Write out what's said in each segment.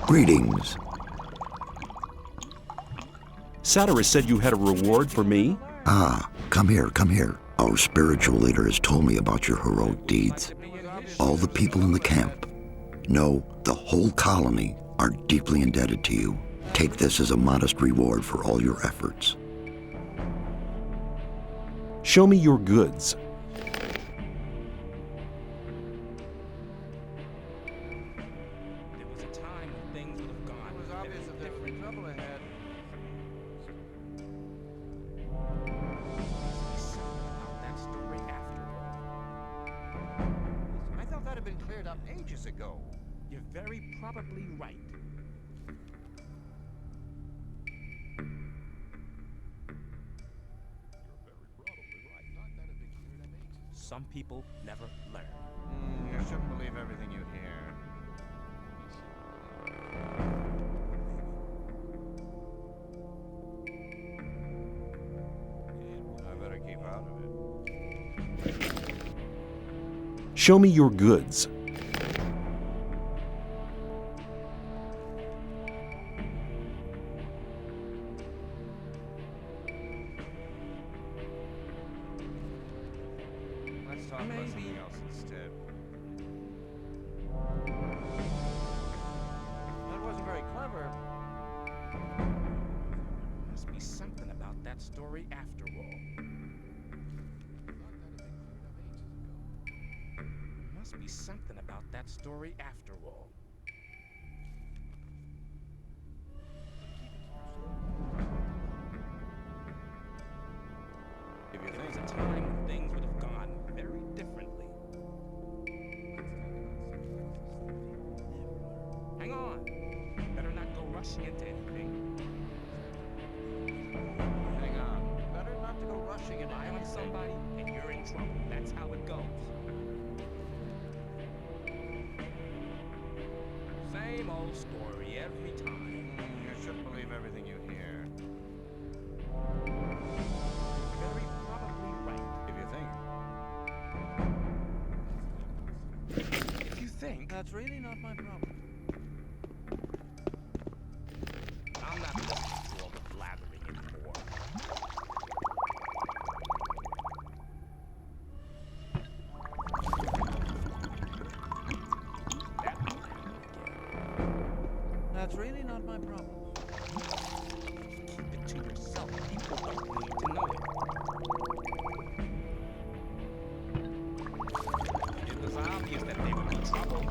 Greetings. Saturas said you had a reward for me? Ah, come here, come here. Our spiritual leader has told me about your heroic deeds. All the people in the camp, no, the whole colony, are deeply indebted to you. Take this as a modest reward for all your efforts. Show me your goods. You're very probably right. Some people never learn. You shouldn't believe everything you hear. I better keep out of it. Show me your goods. Let's talk about something else instead. That wasn't very clever. Must be something about that story after all. Must be something about that story after all. If you There think was a time when things would have gone very differently. Hang on. Better not go rushing into anything. hang on. Better not to go rushing into Lie on anything. somebody and you're in trouble. That's how it goes. Same old story every time. You shouldn't believe everything you hear. Very probably right. If you think. If you think, That's really not my problem. I'm not listening to all the blathering anymore. That won't happen again. That's really not my problem. Keep it to yourself. People don't need to know it. It was obvious that they would be trouble.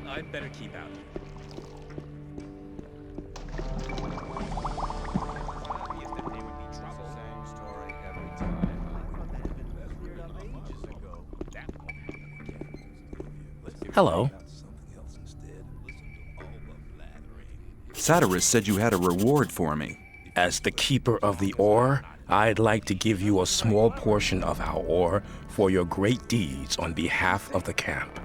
I'd better keep out of it. Obvious that they would be trouble. Same story every time. I thought that had been cleared up ages ago. That won't happen again. Hello. Saturas said you had a reward for me. As the keeper of the ore, I'd like to give you a small portion of our ore for your great deeds on behalf of the camp.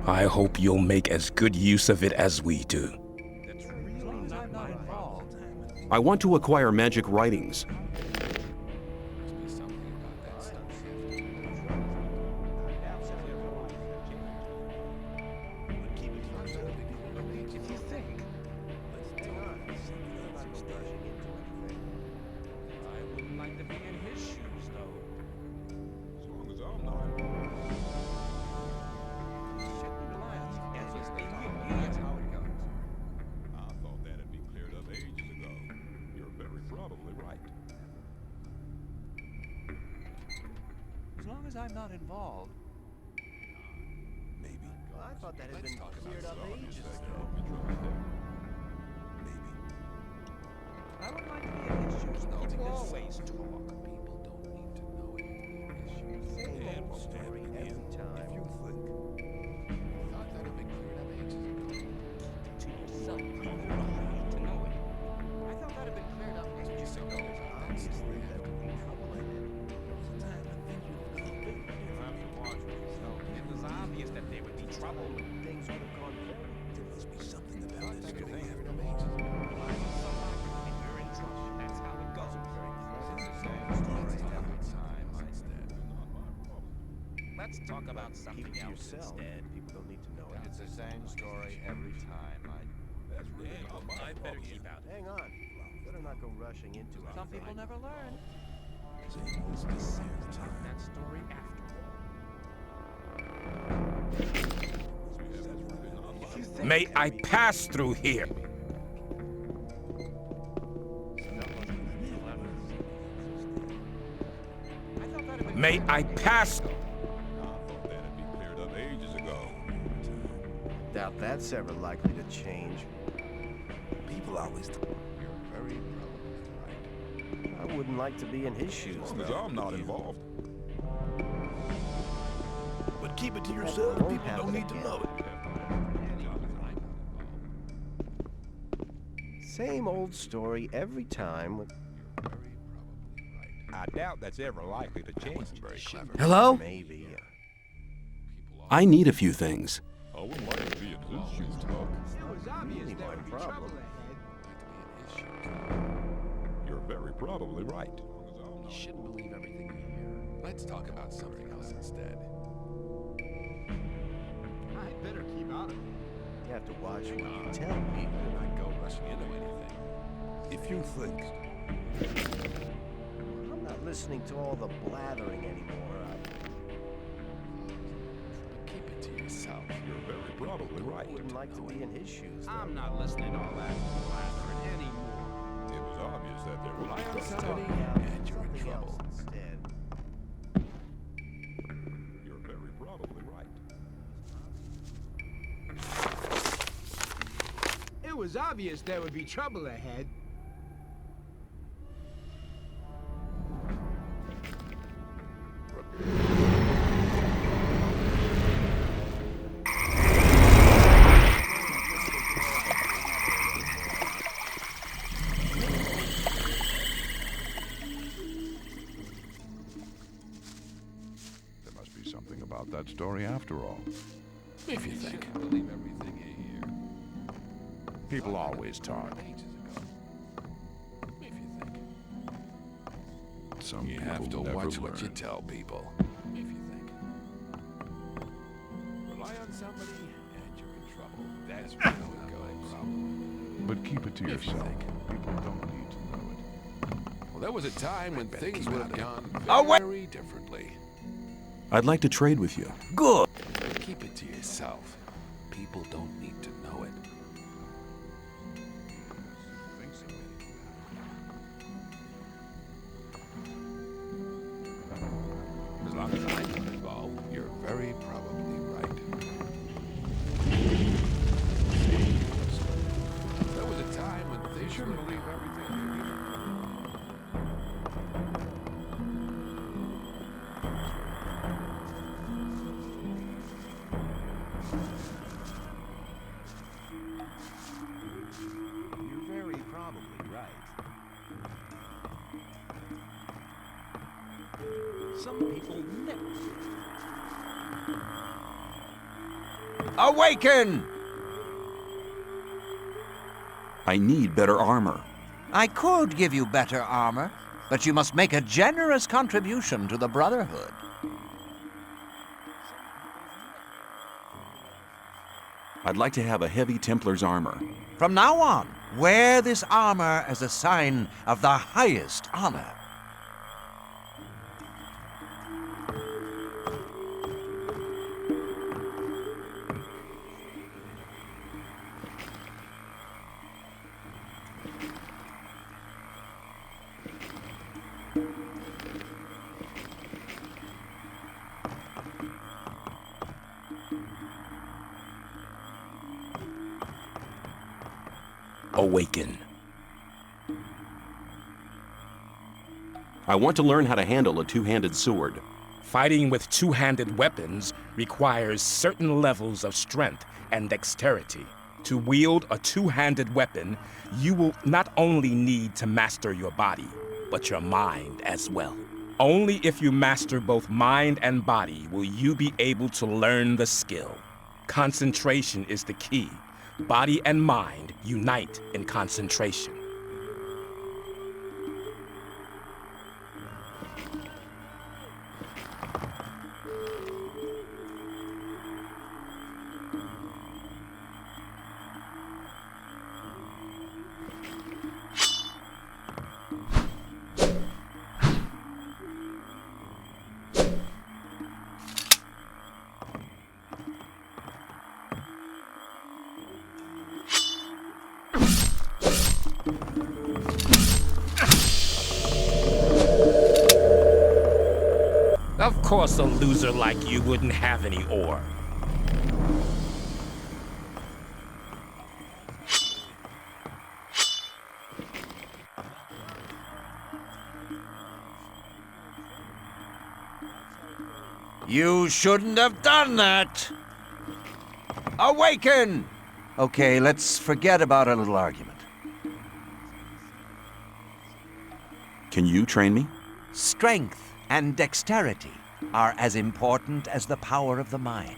I hope you'll make as good use of it as we do. That's really not my fault. I want to acquire magic writings. If you think, I wouldn't like to be in his shoes, though. As long as I'm not involved. That's how it goes. I thought that had been cleared up ages ago. You're very probably right. As long as I'm not involved. Maybe. Well, I thought that had been cleared up ages That ago. can't be trusted. Maybe. I would like to be in his shoes, though. People because always talk. People don't need to know it. same old story every time. If you think. Thought that had been cleared up ages ago. To yourself, people don't need to know it. I thought that had been cleared up ages ago. Obviously, that would be trouble in it. You'll have to watch what you tell me. It was obvious that there would be trouble. Things would have gone very There must be something about this If you getting think. cleared up ages ago. Lie on somebody and you're in trouble. That's how it goes. This is the talk about something Keep it to else yourself. instead. People don't need to know it. It's the same story every time. That's really not my I better fault. keep out of it. Hang on. Better not go rushing into it. Some people never learn. That story after all. May I pass through here? May I pass? I thought that'd be cleared up ages ago. Doubt that's ever likely to change. People always. You're very probably right. I wouldn't like to be in his shoes, As long as though. I'm not involved. But keep it to yourself. People don't need to know it. Same old story every time. I doubt that's ever likely to change. Very clever. Hello? Maybe. I need a few things. I wouldn't like to be in his shoes, Doc. Really my problem. You're very probably right. You shouldn't believe everything you hear. Let's talk about something else instead. I'd better keep out of it. You have to watch what you tell people. Better not go rushing into anything. If you think. I'm not listening to all the blathering anymore. But keep it to yourself. You're very probably I right. wouldn't like to be in his shoes, though. I'm not listening to all that blathering anymore. It was obvious that there was Rely on trouble. somebody and you're in Something else trouble. instead. You're very probably right. It was obvious there would be trouble ahead. There must be something about that story after all. If you think. Believe everything you hear. People always talk. Ages ago. If you think. Some You people have to never watch what you learn. tell people. If you think. Rely on somebody and you're in trouble. That's how it goes. But keep it to If you yourself. think. People don't need to know it. Well, there was a time when things keep would out have of gone very differently. I'd like to trade with you. Good. But keep it to yourself. People don't need to know it. As long as I'm not involved, you're very probably right. There was a time when things shouldn't believe everything you hear. You're very probably right. Some people never. Awaken! I need better armor. I could give you better armor, but you must make a generous contribution to the Brotherhood. I'd like to have a heavy Templar's armor. From now on, wear this armor as a sign of the highest honor. Awaken. I want to learn how to handle a two-handed sword. Fighting with two-handed weapons requires certain levels of strength and dexterity. To wield a two-handed weapon, you will not only need to master your body, but your mind as well. Only if you master both mind and body will you be able to learn the skill. Concentration is the key. Body and mind unite in concentration. course a loser like you wouldn't have any ore. You shouldn't have done that! Awaken! Okay, let's forget about a little argument. Can you train me? Strength and dexterity are as important as the power of the mind.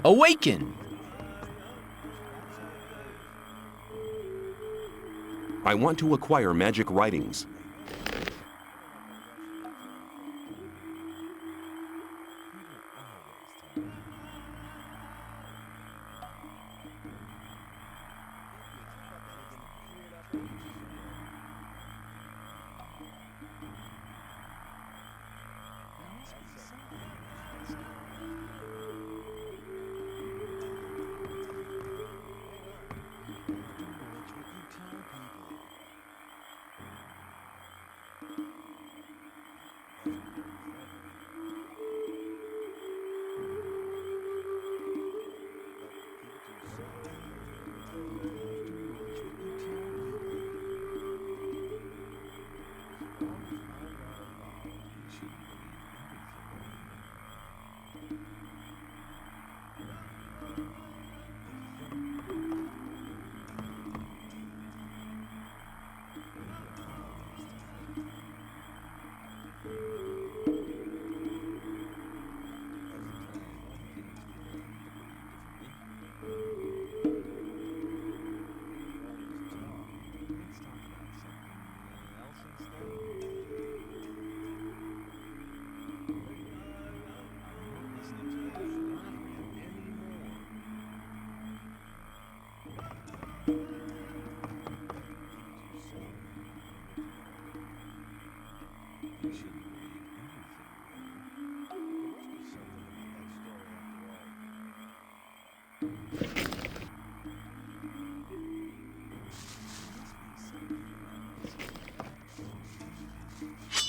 Awaken! I want to acquire magic writings.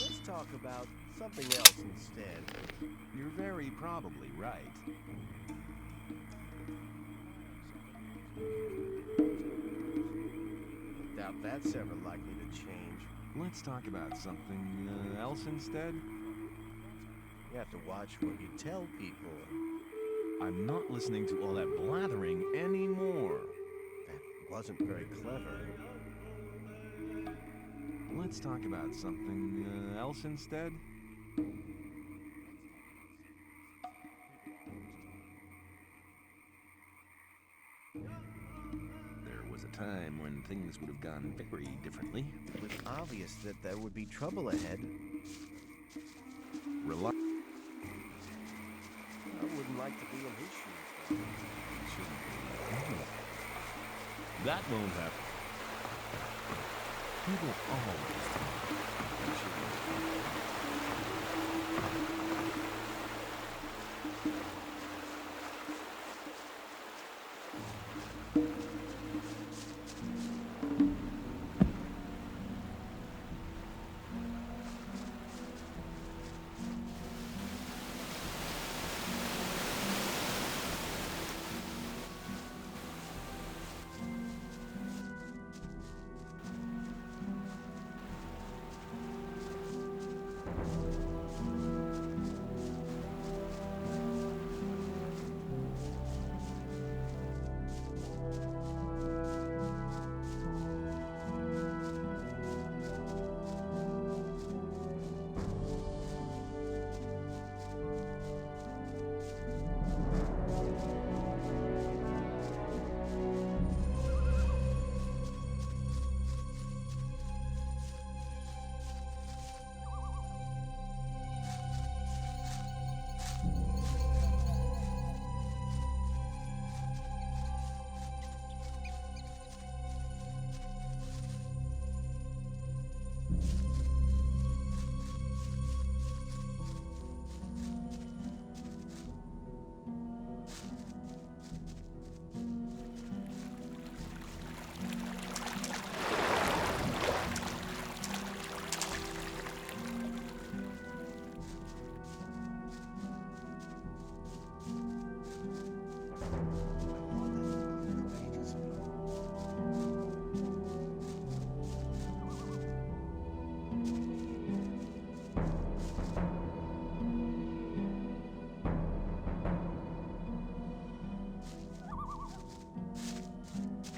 Let's talk about something else instead. You're very probably right. Doubt that's ever likely to change. Let's talk about something else instead. You have to watch what you tell people. I'm not listening to all that blathering anymore. That wasn't very clever. Let's talk about something else instead. There was a time when things would have gone very differently. It was obvious that there would be trouble ahead. I wouldn't like to be in his shoes, though. That won't happen. People always talk.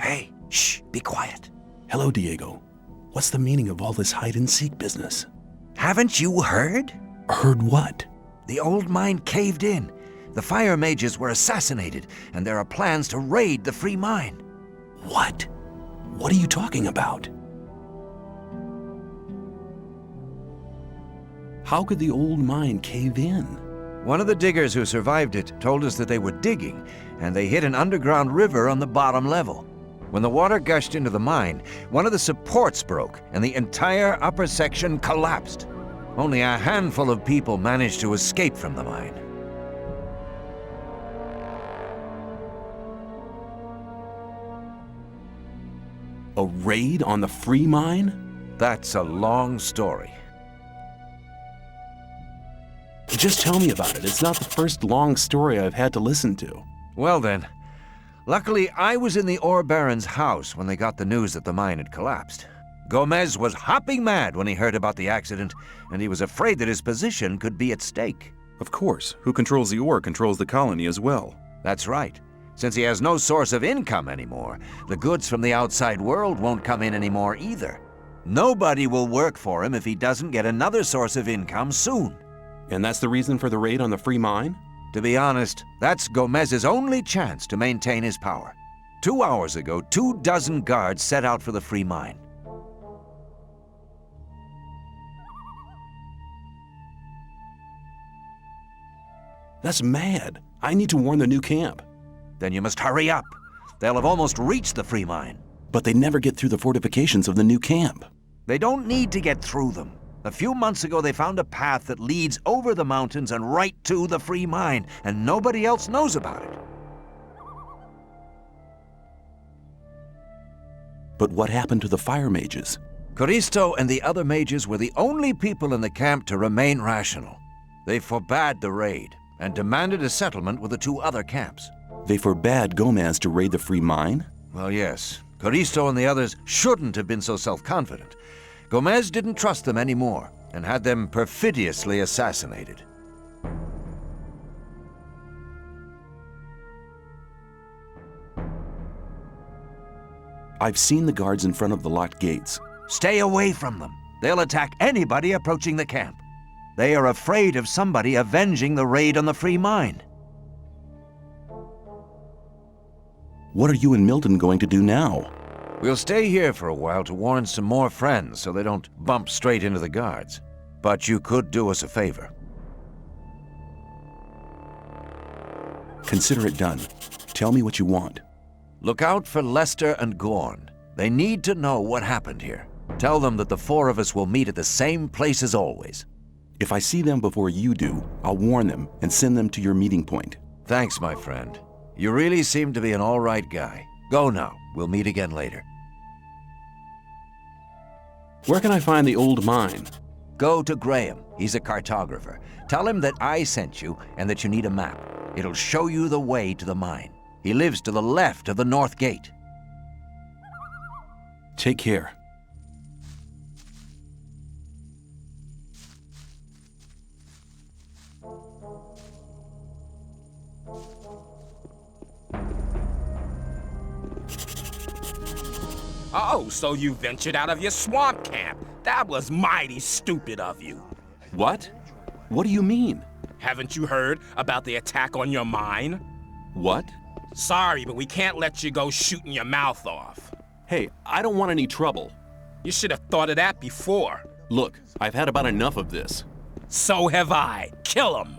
Hey, shh, be quiet. Hello, Diego. What's the meaning of all this hide-and-seek business? Haven't you heard? Heard what? The old mine caved in. The fire mages were assassinated, and there are plans to raid the free mine. What? What are you talking about? How could the old mine cave in? One of the diggers who survived it told us that they were digging, and they hit an underground river on the bottom level. When the water gushed into the mine, one of the supports broke, and the entire upper section collapsed. Only a handful of people managed to escape from the mine. A raid on the free mine? That's a long story. Just tell me about it. It's not the first long story I've had to listen to. Well then, luckily I was in the ore baron's house when they got the news that the mine had collapsed. Gomez was hopping mad when he heard about the accident, and he was afraid that his position could be at stake. Of course. Who controls the ore controls the colony as well. That's right. Since he has no source of income anymore, the goods from the outside world won't come in anymore either. Nobody will work for him if he doesn't get another source of income soon. And that's the reason for the raid on the free mine? To be honest, that's Gomez's only chance to maintain his power. 2 hours ago, 24 guards set out for the free mine. That's mad. I need to warn the new camp. Then you must hurry up. They'll have almost reached the free mine. But they never get through the fortifications of the new camp. They don't need to get through them. A few months ago, they found a path that leads over the mountains and right to the free mine, and nobody else knows about it. But what happened to the fire mages? Coristo and the other mages were the only people in the camp to remain rational. They forbade the raid and demanded a settlement with the 2 other camps. They forbade Gomez to raid the free mine? Well, yes. Coristo and the others shouldn't have been so self-confident. Gomez didn't trust them anymore and had them perfidiously assassinated. I've seen the guards in front of the locked gates. Stay away from them. They'll attack anybody approaching the camp. They are afraid of somebody avenging the raid on the free mine. What are you and Milton going to do now? We'll stay here for a while to warn some more friends so they don't bump straight into the guards. But you could do us a favor. Consider it done. Tell me what you want. Look out for Lester and Gorn. They need to know what happened here. Tell them that the 4 of us will meet at the same place as always. If I see them before you do, I'll warn them and send them to your meeting point. Thanks, my friend. You really seem to be an all right guy. Go now. We'll meet again later. Where can I find the old mine? Go to Graham. He's a cartographer. Tell him that I sent you and that you need a map. It'll show you the way to the mine. He lives to the left of the north gate. Take care. Oh, so you ventured out of your swamp camp. That was mighty stupid of you. What? What do you mean? Haven't you heard about the attack on your mine? What? Sorry, but we can't let you go shooting your mouth off. Hey, I don't want any trouble. You should have thought of that before. Look, I've had about enough of this. So have I. Kill him.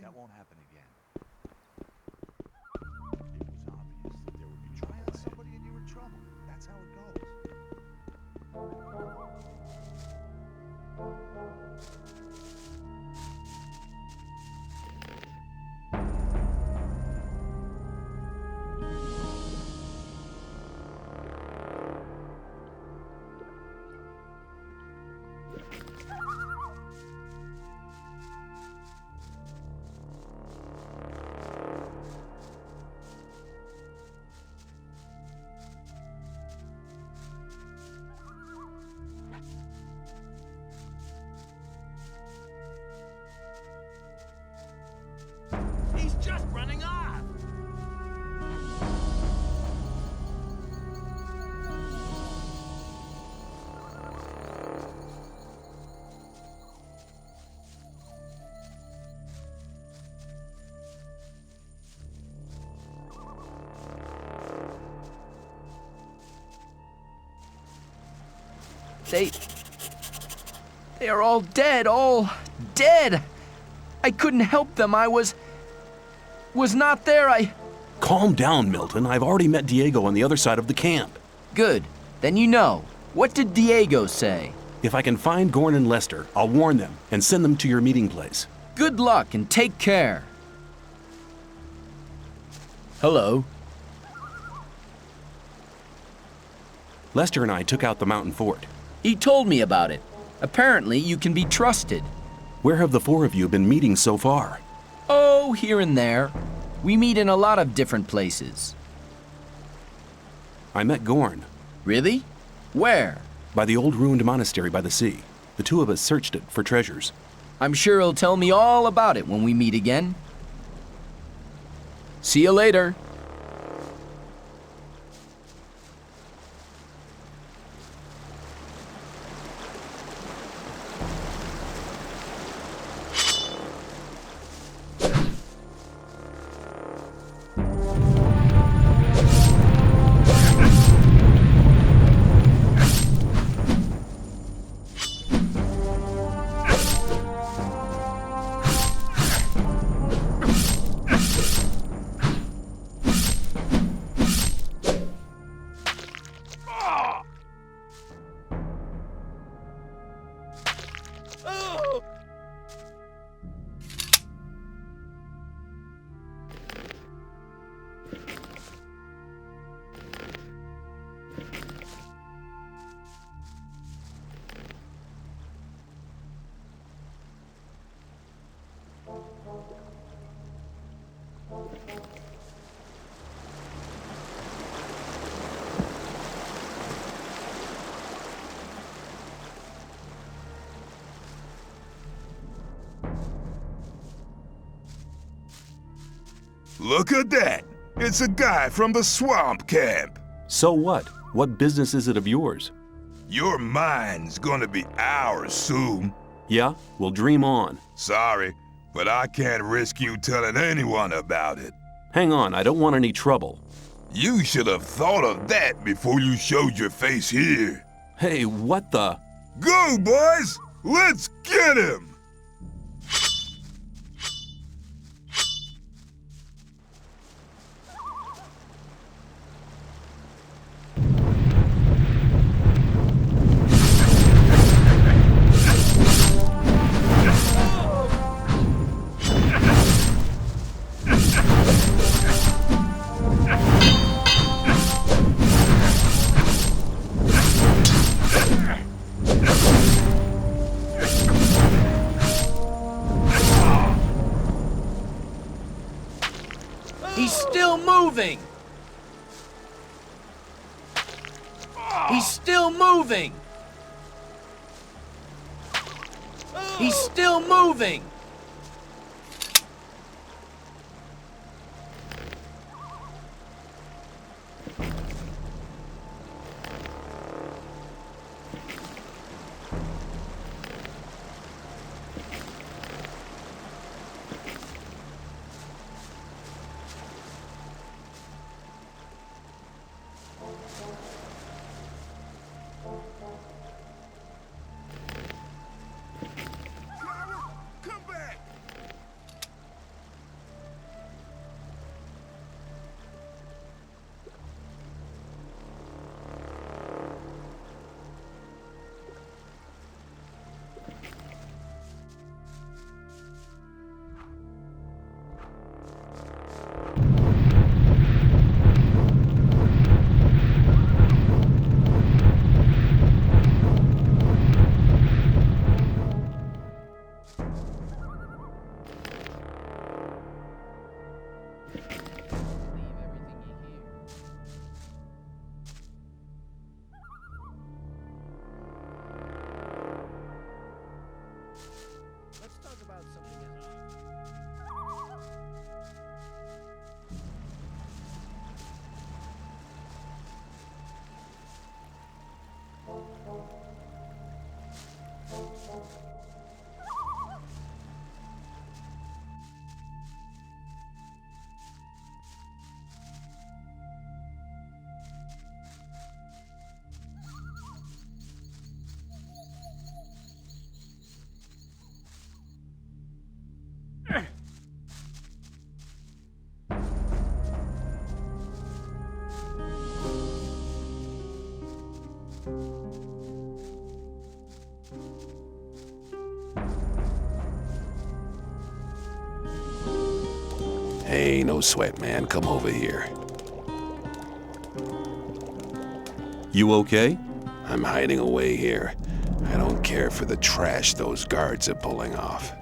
that won't happen again. It was obvious that there would be trouble ahead. Somebody and you were in trouble. That's how it goes. He's just running off! They are all dead, all dead! I couldn't help them, I was not there, Calm down, Milton. I've already met Diego on the other side of the camp. Good, then you know. What did Diego say? If I can find Gorn and Lester, I'll warn them and send them to your meeting place. Good luck and take care. Hello. Lester and I took out the mountain fort. He told me about it. Apparently, you can be trusted. Where have the four of you been meeting so far? Oh, here and there. We meet in a lot of different places. I met Gorn. Really? Where? By the old ruined monastery by the sea. The two of us searched it for treasures. I'm sure he'll tell me all about it when we meet again. See you later. Look at that! It's a guy from the swamp camp. So what? What business is it of yours? Your mine's gonna be ours soon. Yeah? Well, dream on. Sorry, but I can't risk you telling anyone about it. Hang on, I don't want any trouble. You should have thought of that before you showed your face here. Hey, what the? Go, boys! Let's get him! He's still moving! He's still moving! He's still moving! Come back! Hey, no sweat, man. Come over here. You okay? I'm hiding away here. I don't care for the trash those guards are pulling off.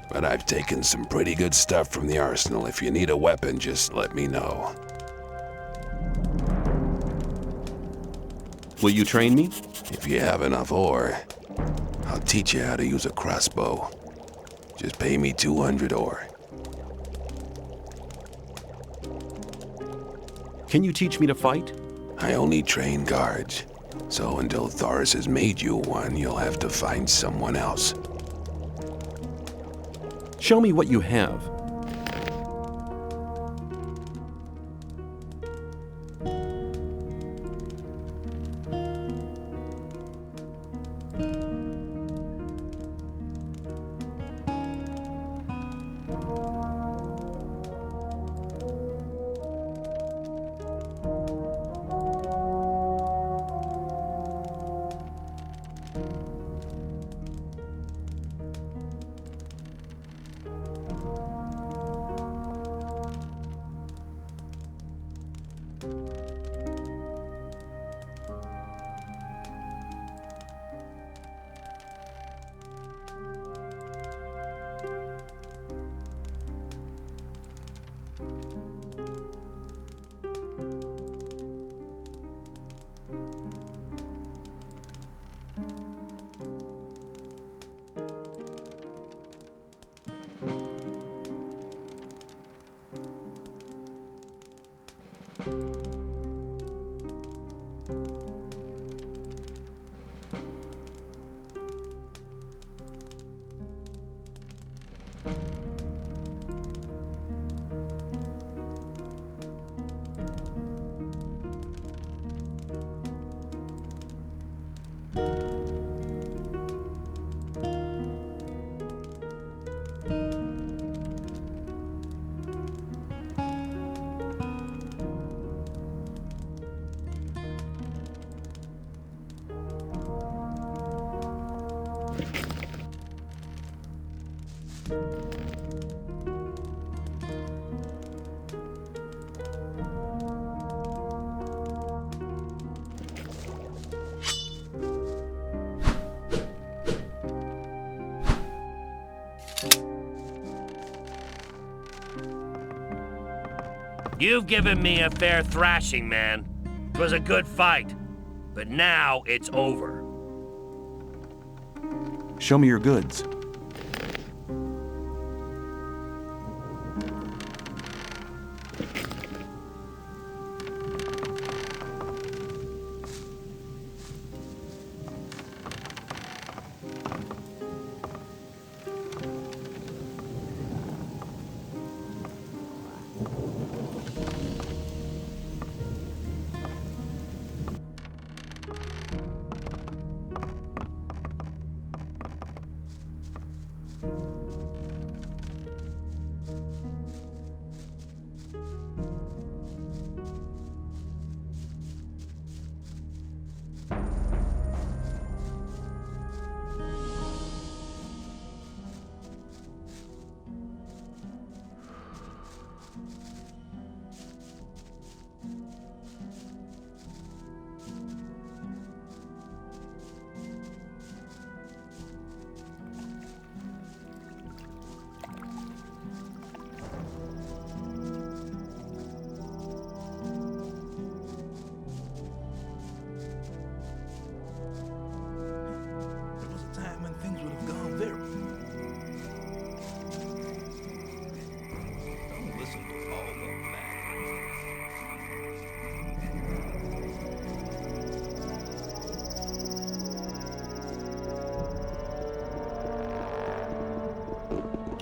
But I've taken some pretty good stuff from the arsenal. If you need a weapon, just let me know. Will you train me? If you have enough ore, I'll teach you how to use a crossbow. Just pay me 200 ore. Can you teach me to fight? I only train guards. So until Thoris has made you one, you'll have to find someone else. Show me what you have. You've given me a fair thrashing, man. It was a good fight. But now it's over. Show me your goods.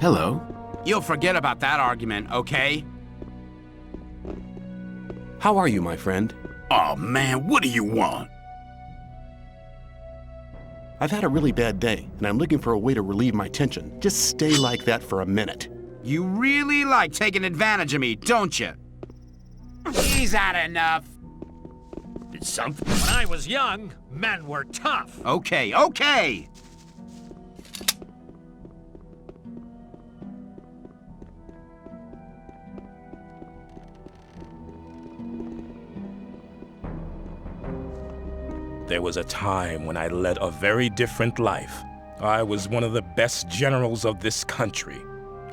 Hello. You'll forget about that argument, okay? How are you, my friend? Oh man, what do you want? I've had a really bad day, and I'm looking for a way to relieve my tension. Just stay like that for a minute. You really like taking advantage of me, don't you? He's had enough. did something. When I was young, men were tough. Okay, okay! There was a time when I led a very different life. I was one of the best generals of this country.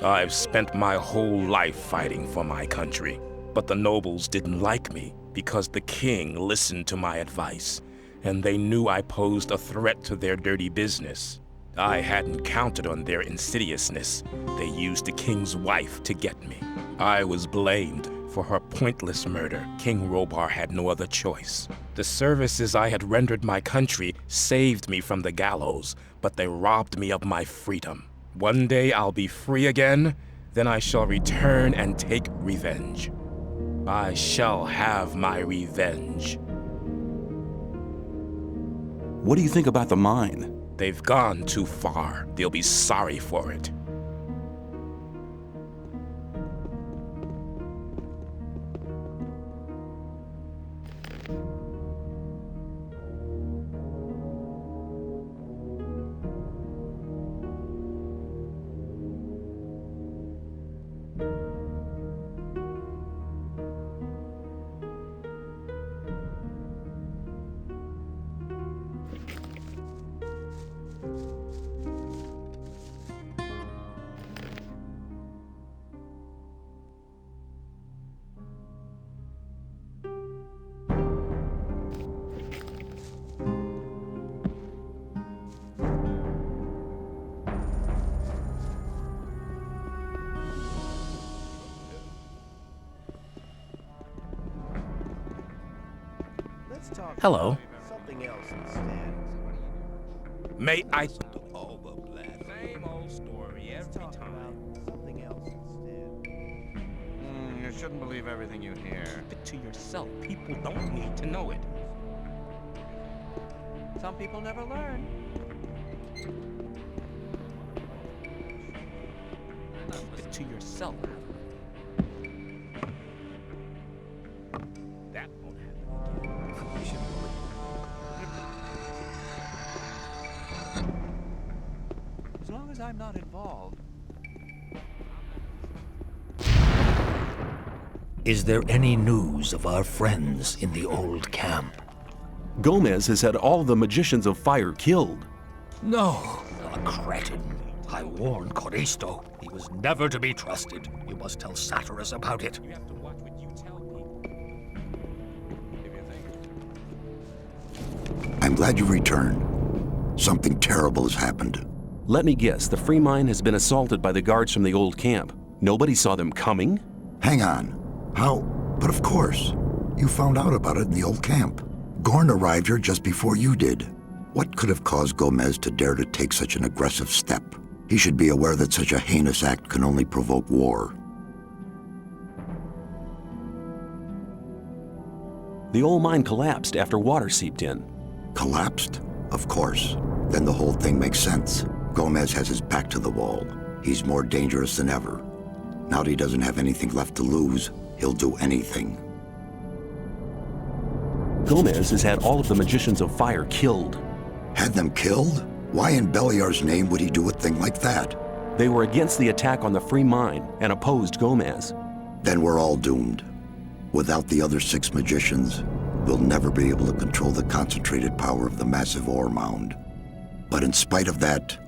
I've spent my whole life fighting for my country. But the nobles didn't like me because the king listened to my advice, and they knew I posed a threat to their dirty business. I hadn't counted on their insidiousness. They used the king's wife to get me. I was blamed for her pointless murder. King Robar had no other choice. The services I had rendered my country saved me from the gallows, but they robbed me of my freedom. One day I'll be free again, then I shall return and take revenge. I shall have my revenge. What do you think about the mine? They've gone too far. They'll be sorry for it. Hello. Something else instead. May I... Same old story every time. Something else instead. You shouldn't believe everything you hear. Keep it to yourself. People don't need to know it. Some people never learn. Keep it to yourself. That won't happen. You should As long as I'm not involved. Is there any news of our friends in the old camp? Gomez has had all the magicians of fire killed. No, a cretin. I warned Coristo. He was never to be trusted. You must tell Saturas about it. You have to watch what you tell people. If you think. I'm glad you returned. Something terrible has happened. Let me guess, the free mine has been assaulted by the guards from the old camp. Nobody saw them coming? Hang on. How? But of course. You found out about it in the old camp. Gorn arrived here just before you did. What could have caused Gomez to dare to take such an aggressive step? He should be aware that such a heinous act can only provoke war. The old mine collapsed after water seeped in. Collapsed? Of course. Then the whole thing makes sense. Gomez has his back to the wall. He's more dangerous than ever. Now that he doesn't have anything left to lose, he'll do anything. Gomez has had all of the magicians of fire killed. Had them killed? Why in Beliar's name would he do a thing like that? They were against the attack on the free mine and opposed Gomez. Then we're all doomed. Without the other 6 magicians, we'll never be able to control the concentrated power of the massive ore mound. But in spite of that,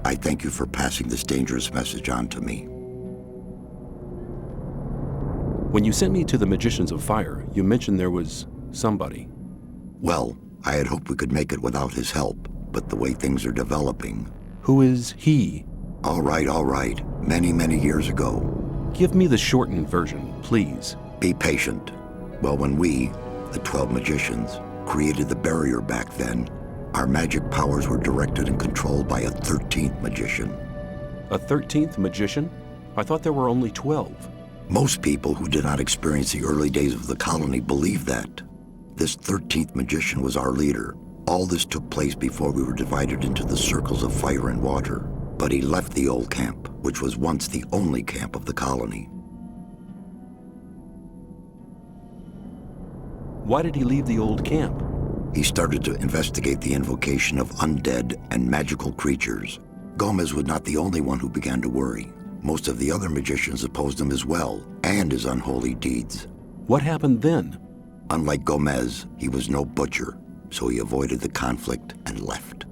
I thank you for passing this dangerous message on to me. When you sent me to the magicians of fire, you mentioned there was somebody. Well, I had hoped we could make it without his help, but the way things are developing... Who is he? All right. Many, many years ago. Give me the shortened version, please. Be patient. Well, when we, the 12 magicians, created the barrier back then, our magic powers were directed and controlled by a 13th magician. A 13th magician? I thought there were only 12. Most people who did not experience the early days of the colony believe that. This 13th magician was our leader. All this took place before we were divided into the circles of fire and water. But he left the old camp, which was once the only camp of the colony. Why did he leave the old camp? He started to investigate the invocation of undead and magical creatures. Gomez was not the only one who began to worry. Most of the other magicians opposed him as well, and his unholy deeds. What happened then? Unlike Gomez, he was no butcher, so he avoided the conflict and left.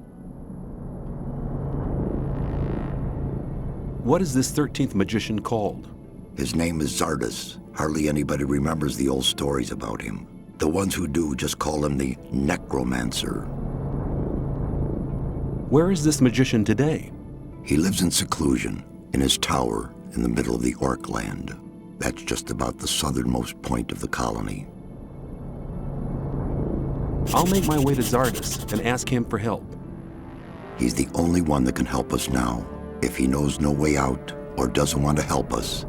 What is this 13th magician called? His name is Xardas. Hardly anybody remembers the old stories about him. The ones who do just call him the Necromancer. Where is this magician today? He lives in seclusion, in his tower in the middle of the Orc land. That's just about the southernmost point of the colony. I'll make my way to Xardas and ask him for help. He's the only one that can help us now. If he knows no way out or doesn't want to help us,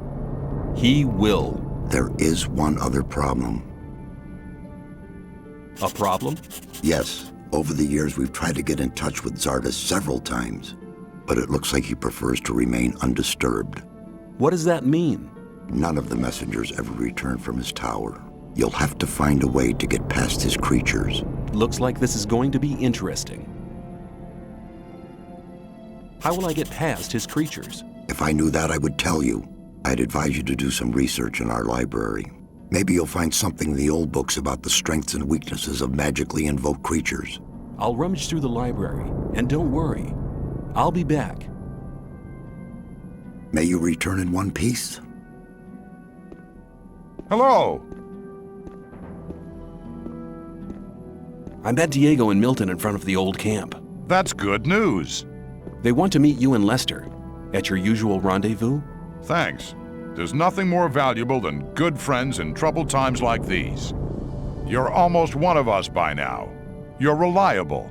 he will. There is one other problem. A problem? Yes. Over the years, we've tried to get in touch with Xardas several times, but it looks like he prefers to remain undisturbed. What does that mean? None of the messengers ever return from his tower. You'll have to find a way to get past his creatures. Looks like this is going to be interesting. How will I get past his creatures? If I knew that, I would tell you. I'd advise you to do some research in our library. Maybe you'll find something in the old books about the strengths and weaknesses of magically invoked creatures. I'll rummage through the library, and don't worry, I'll be back. May you return in one piece. Hello! I met Diego and Milton in front of the old camp. That's good news. They want to meet you and Lester at your usual rendezvous. Thanks. There's nothing more valuable than good friends in troubled times like these. You're almost one of us by now. You're reliable.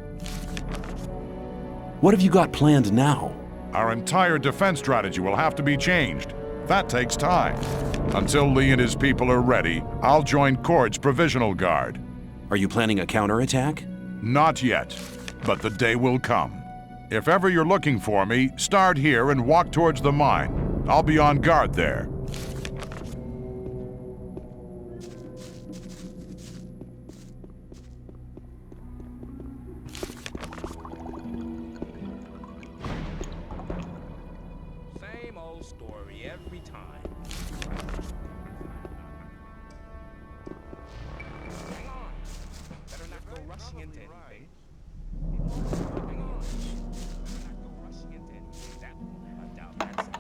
What have you got planned now? Our entire defense strategy will have to be changed. That takes time. Until Lee and his people are ready, I'll join Cord's Provisional Guard. Are you planning a counterattack? Not yet, but the day will come. If ever you're looking for me, start here and walk towards the mine. I'll be on guard there. Same old story every time. Hang on. Better not go rushing into anything. Hang on. Better not go rushing into anything. That I doubt that's it.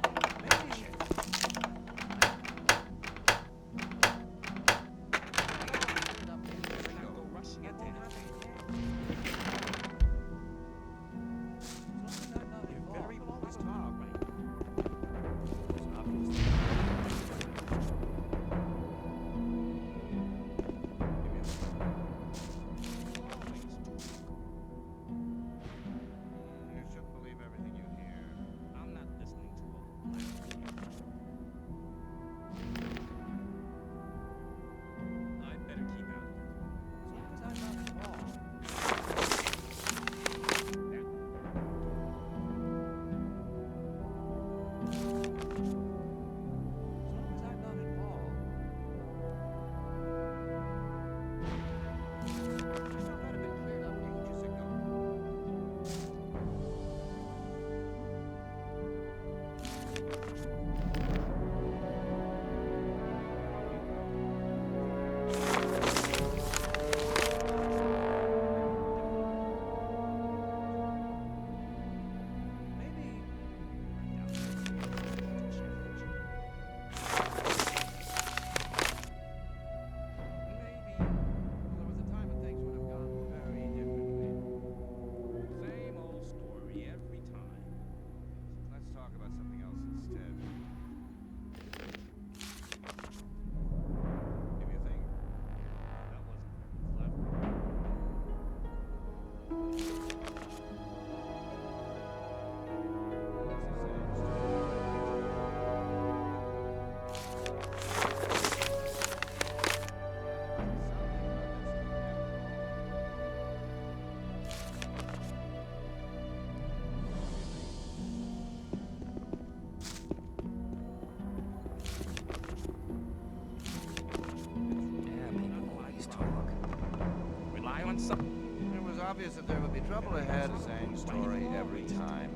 want some. It was obvious that there would be trouble ahead. Same story every time.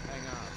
Hang on.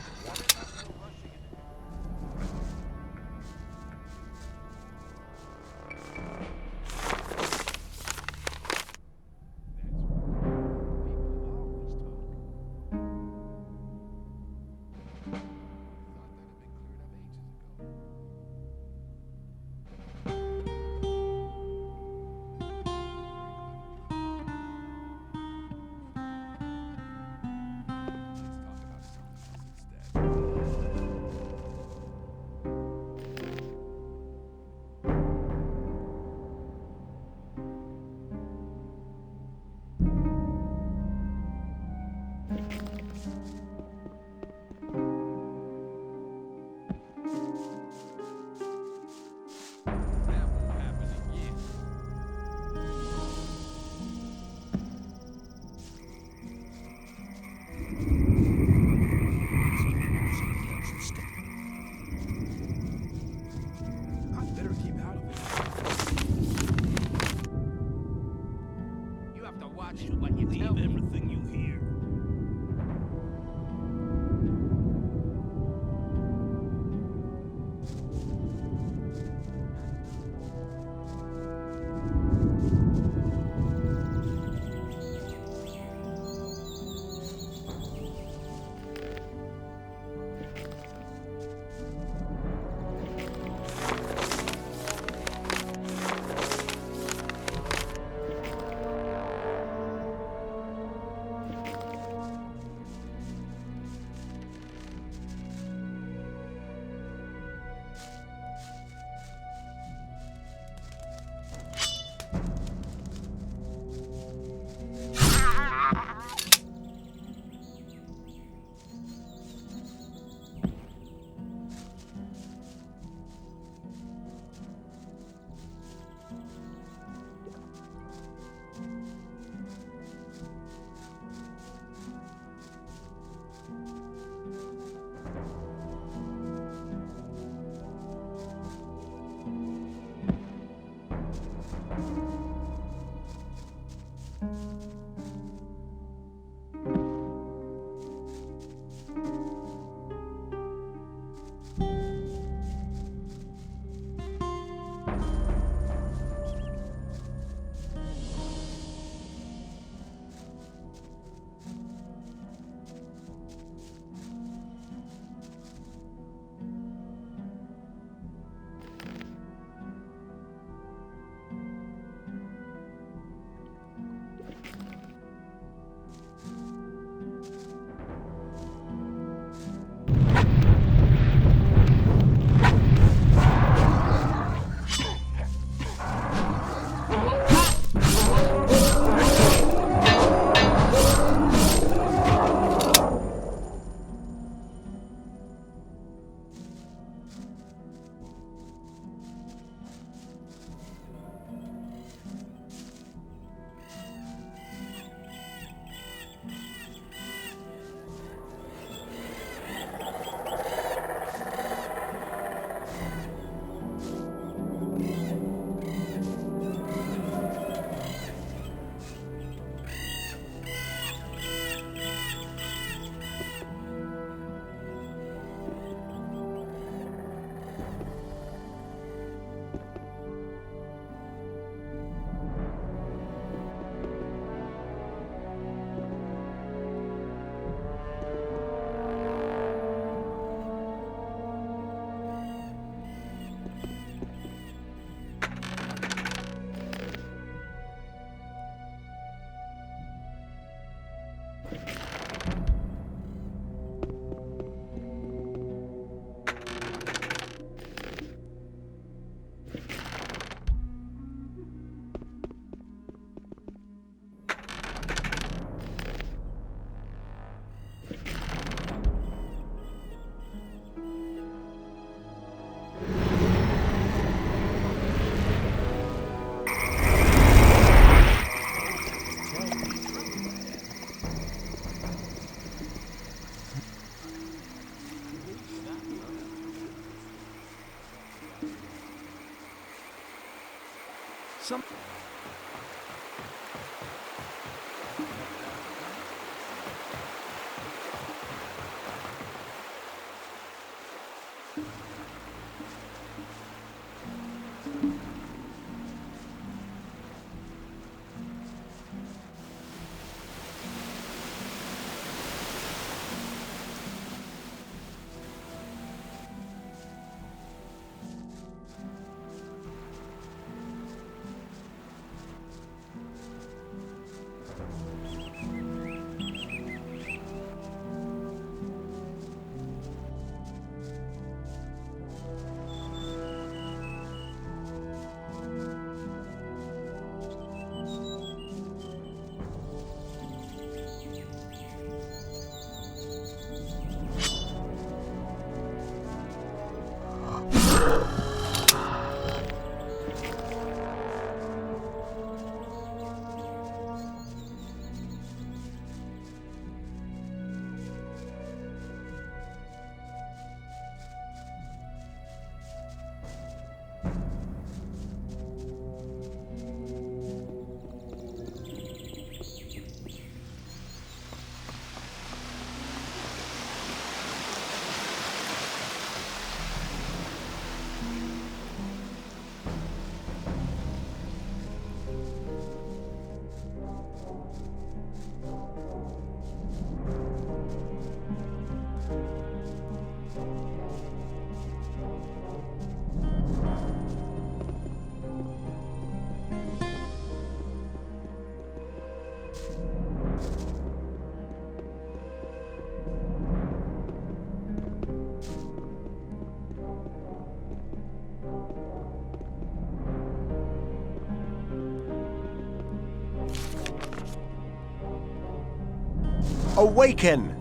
Awaken!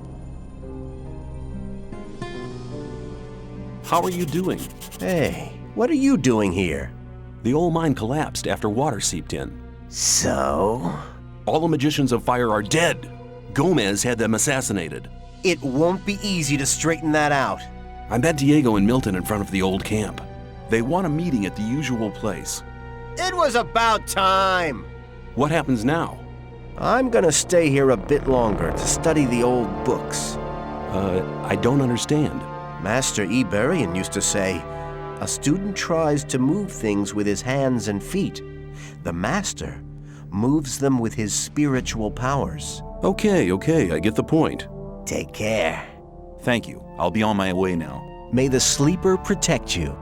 How are you doing? Hey, what are you doing here? The old mine collapsed after water seeped in. So? All the magicians of fire are dead. Gomez had them assassinated. It won't be easy to straighten that out. I met Diego and Milton in front of the old camp. They want a meeting at the usual place. It was about time! What happens now? I'm gonna stay here a bit longer to study the old books. I don't understand. Master Iberian used to say, a student tries to move things with his hands and feet. The master moves them with his spiritual powers. Okay, I get the point. Take care. Thank you. I'll be on my way now. May the sleeper protect you.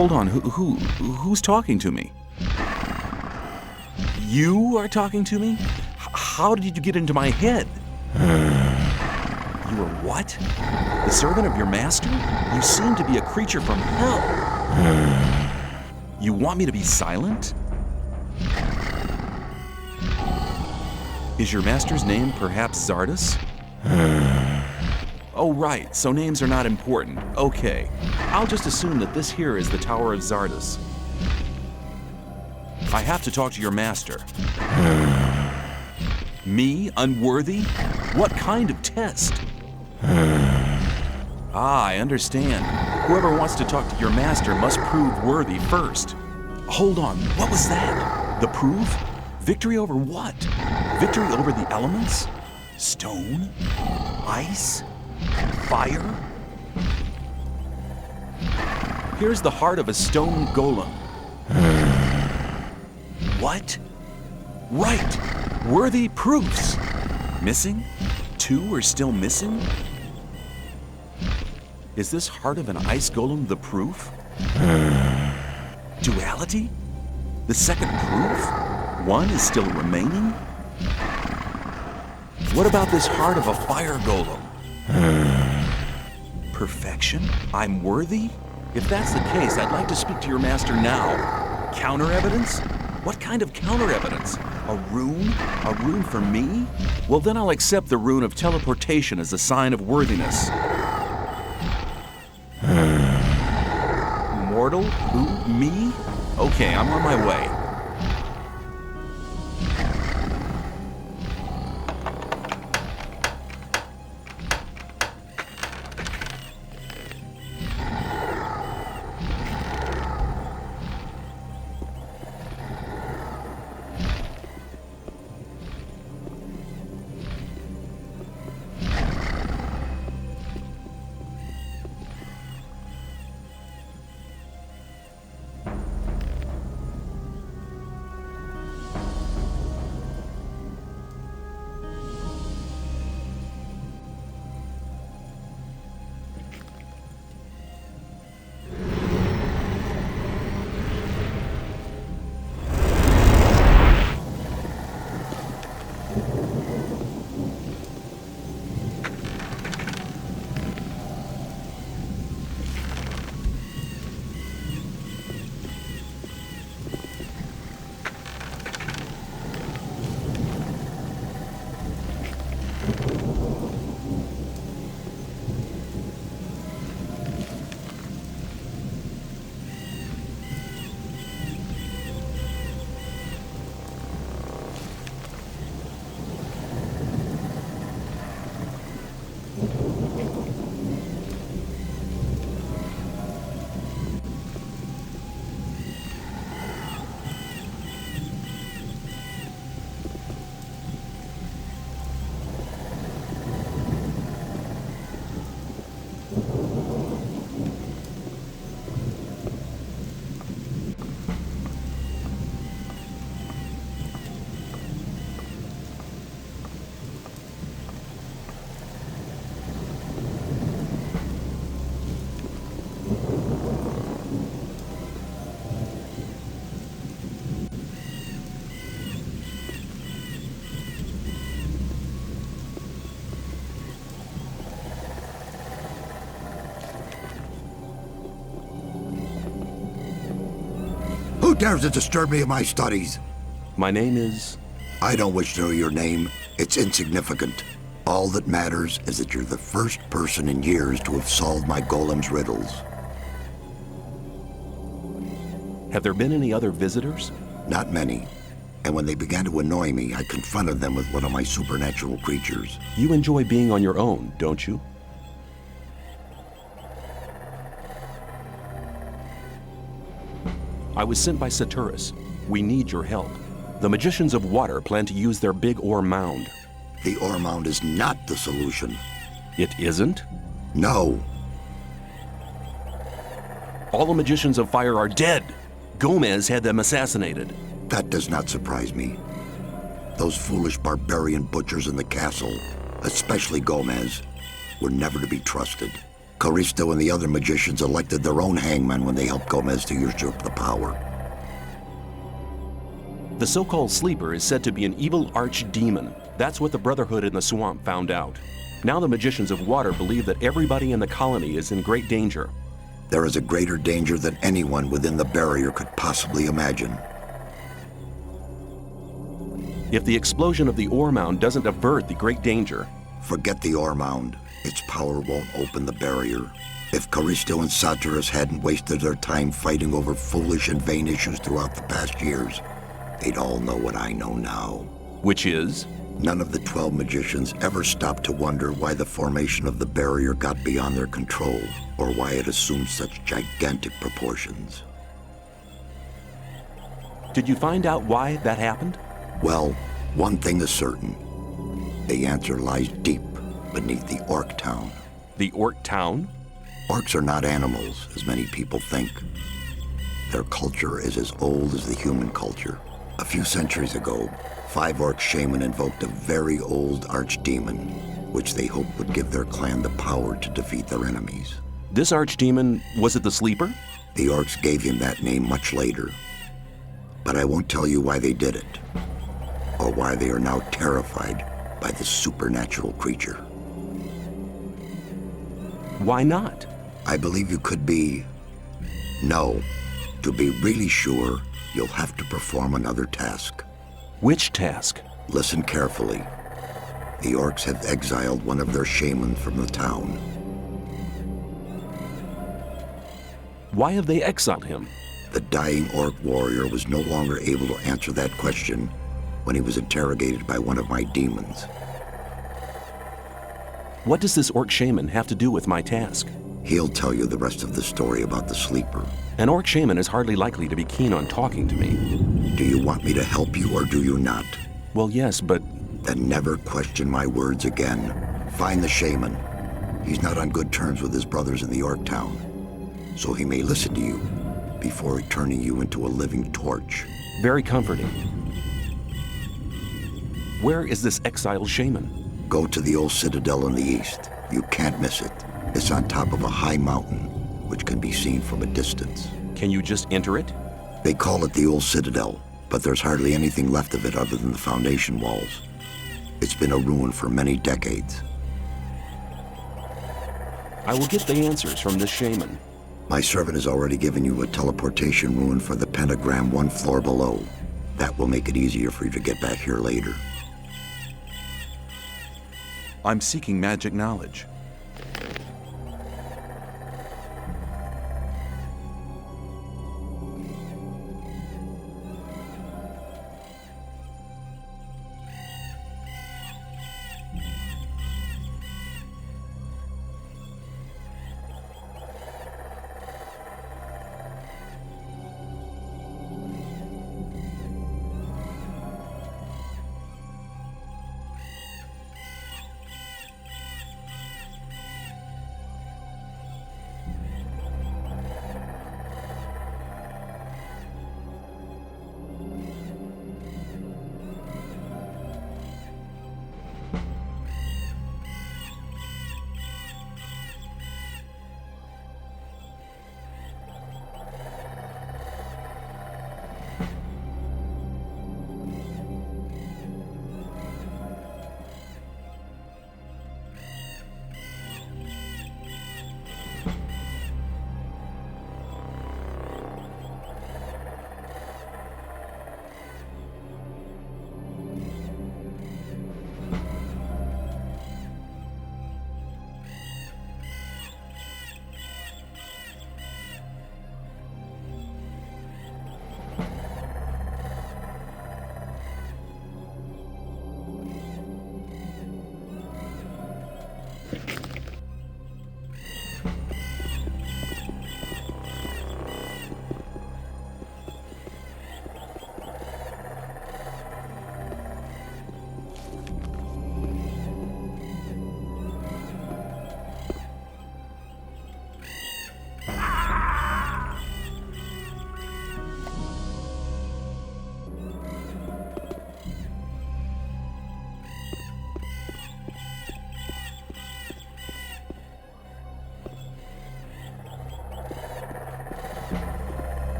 Hold on, who's talking to me? You are talking to me? How did you get into my head? You are what? The servant of your master? You seem to be a creature from hell. You want me to be silent? Is your master's name perhaps Xardas? Oh, right, so names are not important. Okay, I'll just assume that this here is the Tower of Xardas. I have to talk to your master. Me, unworthy? What kind of test? Ah, I understand. Whoever wants to talk to your master must prove worthy first. Hold on, what was that? The proof? Victory over what? Victory over the elements? Stone? Ice? Fire? Here's the heart of a stone golem. What? Right! Worthy proofs! Missing? 2 are still missing? Is this heart of an ice golem the proof? Duality? The second proof? 1 is still remaining? What about this heart of a fire golem? Perfection? I'm worthy? If that's the case, I'd like to speak to your master now. Counter evidence? What kind of counter evidence? A rune? A rune for me? Well, then I'll accept the rune of teleportation as a sign of worthiness. Mortal? Who? Me? Okay, I'm on my way. Who dares to disturb me in my studies? My name is... I don't wish to know your name. It's insignificant. All that matters is that you're the first person in years to have solved my golem's riddles. Have there been any other visitors? Not many. And when they began to annoy me, I confronted them with one of my supernatural creatures. You enjoy being on your own, don't you? I was sent by Saturas. We need your help. The magicians of water plan to use their big ore mound. The ore mound is not the solution. It isn't? No. All the magicians of fire are dead. Gomez had them assassinated. That does not surprise me. Those foolish barbarian butchers in the castle, especially Gomez, were never to be trusted. Callisto and the other magicians elected their own hangman when they helped Gomez to usurp the power. The so-called Sleeper is said to be an evil archdemon. That's what the Brotherhood in the swamp found out. Now the magicians of water believe that everybody in the colony is in great danger. There is a greater danger than anyone within the barrier could possibly imagine. If the explosion of the ore mound doesn't avert the great danger... Forget the ore mound. Its power won't open the barrier. If Callisto and Saturas hadn't wasted their time fighting over foolish and vain issues throughout the past years, they'd all know what I know now. Which is? None of the 12 magicians ever stopped to wonder why the formation of the barrier got beyond their control, or why it assumed such gigantic proportions. Did you find out why that happened? Well, one thing is certain. The answer lies deep beneath the Orc town. The Orc town? Orcs are not animals, as many people think. Their culture is as old as the human culture. A few centuries ago, 5 Orc Shaman invoked a very old archdemon, which they hoped would give their clan the power to defeat their enemies. This archdemon, was it the Sleeper? The Orcs gave him that name much later. But I won't tell you why they did it, or why they are now terrified by the supernatural creature. Why not? I believe you could be... No. To be really sure, you'll have to perform another task. Which task? Listen carefully. The Orcs have exiled one of their shamans from the town. Why have they exiled him? The dying Orc warrior was no longer able to answer that question when he was interrogated by one of my demons. What does this Orc Shaman have to do with my task? He'll tell you the rest of the story about the Sleeper. An Orc Shaman is hardly likely to be keen on talking to me. Do you want me to help you or do you not? Well, yes, but... Then never question my words again. Find the Shaman. He's not on good terms with his brothers in the Orc town, so he may listen to you before turning you into a living torch. Very comforting. Where is this exiled shaman? Go to the old citadel in the east. You can't miss it. It's on top of a high mountain, which can be seen from a distance. Can you just enter it? They call it the old citadel, but there's hardly anything left of it other than the foundation walls. It's been a ruin for many decades. I will get the answers from this shaman. My servant has already given you a teleportation rune for the pentagram 1 floor below. That will make it easier for you to get back here later. I'm seeking magic knowledge.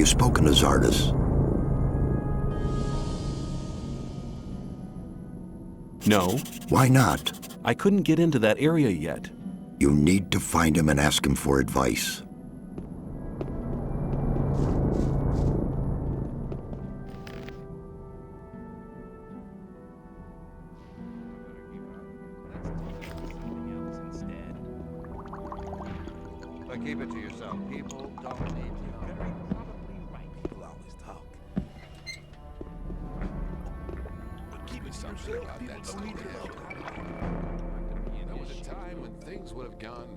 spoken to Xardas? No. Why not? I couldn't get into that area yet. You need to find him and ask him for advice. But keep it to yourself. People don't need to know. Very probably right. People always talk. But keep it to yourself. People don't need to know. There was a time when things would have gone.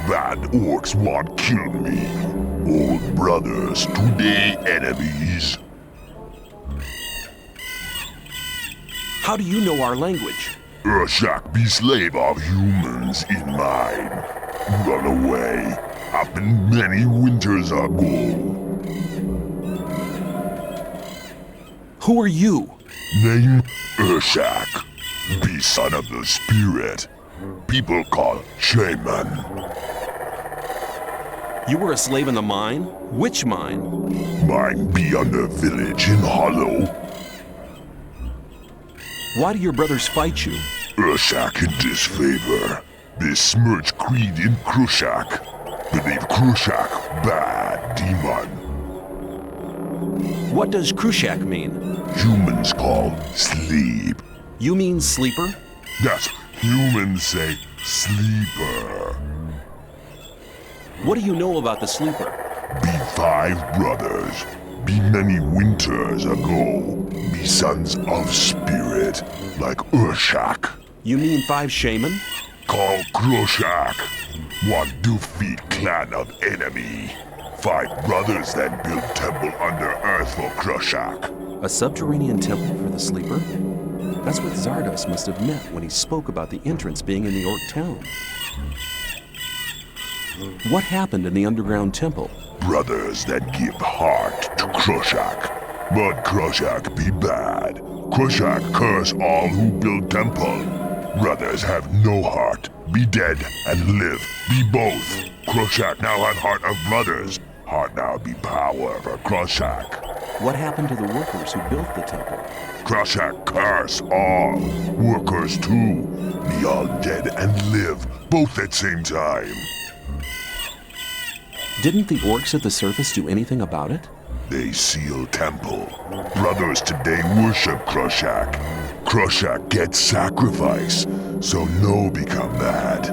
Bad orcs want kill me. Old brothers, today enemies. How do you know our language? Urshak be slave of humans in mine. Run away. Happened many winters ago. Who are you? Name Urshak. Be son of the spirit. People call Shaman. You were a slave in the mine? Which mine? Mine be under village in Hollow. Why do your brothers fight you? Urshak in disfavor. Besmirch creed in Krushak. Believe Krushak bad demon. What does Krushak mean? Humans call sleep. You mean sleeper? Yes, humans say sleeper. What do you know about the sleeper? Be 5 brothers. Be many winters ago. Be sons of spirit, like Urshak. You mean 5 shaman? Call Krushak. One defeat clan of enemy. 5 brothers that build temple under earth for Krushak. A subterranean temple for the sleeper? That's what Xardas must have meant when he spoke about the entrance being in the Orc town. What happened in the underground temple? Brothers that give heart to Krushak. But Krushak be bad. Krushak curse all who build temple. Brothers have no heart. Be dead and live. Be both. Krushak now have heart of brothers. Heart now be power for Krushak. What happened to the workers who built the temple? Krushak curse all. Workers too. Be all dead and live. Both at same time. Didn't the orcs at the surface do anything about it? They seal temple. Brothers today worship Krushak. Krushak gets sacrifice, so no become bad.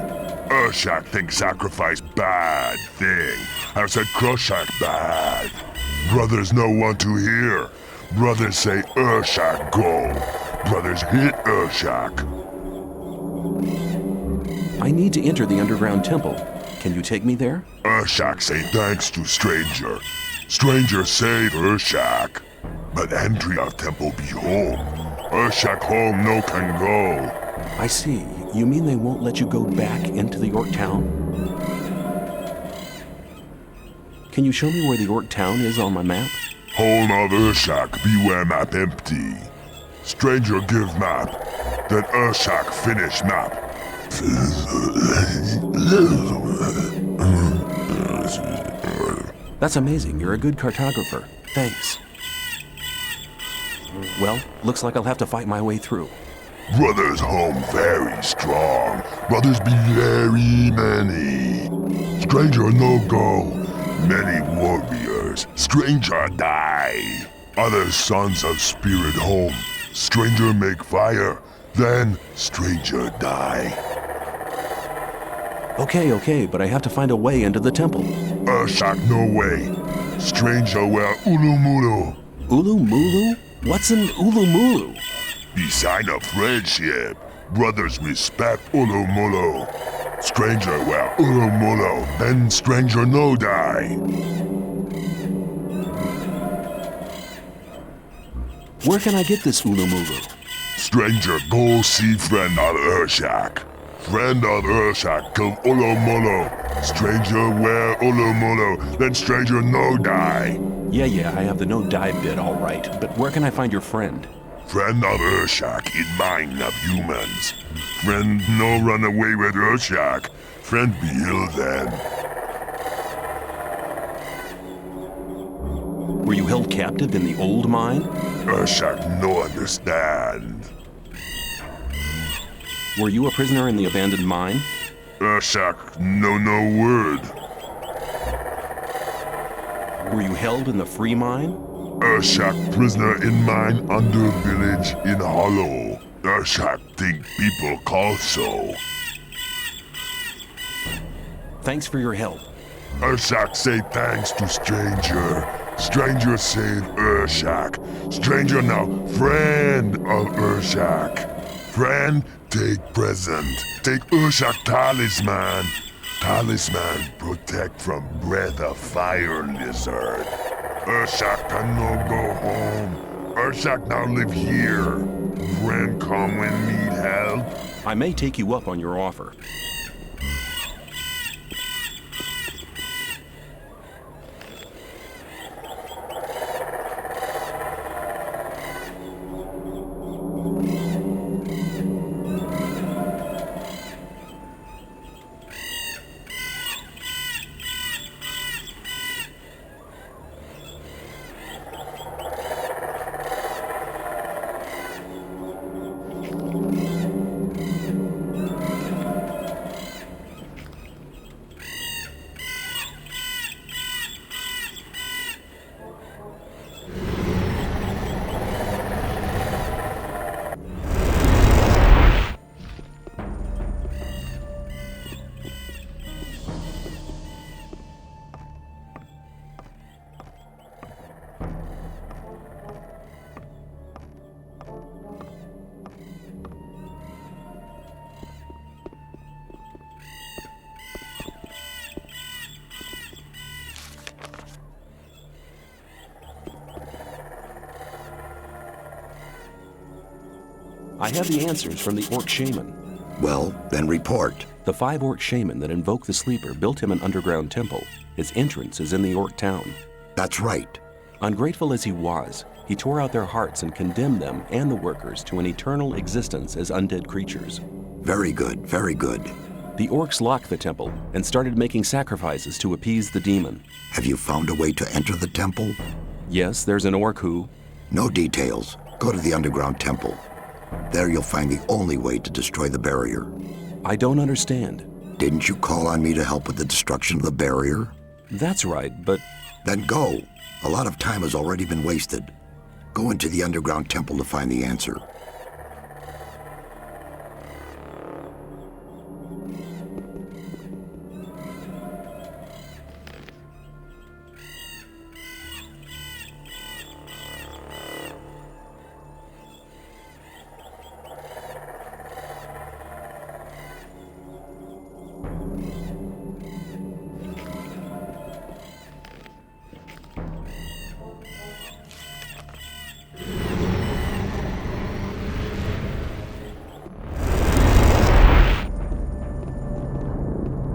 Urshak think sacrifice bad thing. I said Krushak bad. Brothers no want to hear. Brothers say Urshak go. Brothers hit Urshak. I need to enter the underground temple. Can you take me there? Urshak say thanks to stranger. Stranger save Urshak. But entry of temple be home. Urshak home no can go. I see. You mean they won't let you go back into the Orc town? Can you show me where the Orc town is on my map? Home of Urshak, beware map empty. Stranger give map. Then Urshak finish map. That's amazing. You're a good cartographer. Thanks. Well, looks like I'll have to fight my way through. Brothers home very strong. Brothers be very many. Stranger no go. Many warriors. Stranger die. Other sons of spirit home. Stranger make fire. Then stranger die. Okay, but I have to find a way into the temple. Urshak no way. Stranger wear ULU-MULU. ULU-MULU? What's an ULU-MULU? Be sign of friendship. Brothers respect ULU-MULU. Stranger wear ULU-MULU. Then stranger no die. Where can I get this ULU-MULU? Stranger go see friend of Urshak. Friend of Urshak kill ULU-MULU. Stranger wear ULU-MULU. Then stranger no die. Yeah, I have the no die bit all right. But where can I find your friend? Friend of Urshak in mind of humans. Friend no run away with Urshak. Friend be ill then. Were you held captive in the old mine? Urshak no understand. Were you a prisoner in the abandoned mine? Urshak no word. Were you held in the free mine? Urshak prisoner in mine under village in Hollow. Urshak think people call so. Thanks for your help. Urshak say thanks to stranger. Stranger save Urshak. Stranger now friend of Urshak. Friend take present. Take Urshak talisman. Talisman protect from breath of fire lizard. Urshak can no go home. Urshak now live here. Friend come when need help. I may take you up on your offer. I have the answers from the Orc Shaman. Well, then report. The 5 Orc Shaman that invoked the Sleeper built him an underground temple. His entrance is in the Orc town. That's right. Ungrateful as he was, he tore out their hearts and condemned them and the workers to an eternal existence as undead creatures. Very good, very good. The Orcs locked the temple and started making sacrifices to appease the demon. Have you found a way to enter the temple? Yes, there's an Orc who... No details. Go to the underground temple. There you'll find the only way to destroy the barrier. I don't understand. Didn't you call on me to help with the destruction of the barrier? That's right, but... Then go. A lot of time has already been wasted. Go into the underground temple to find the answer.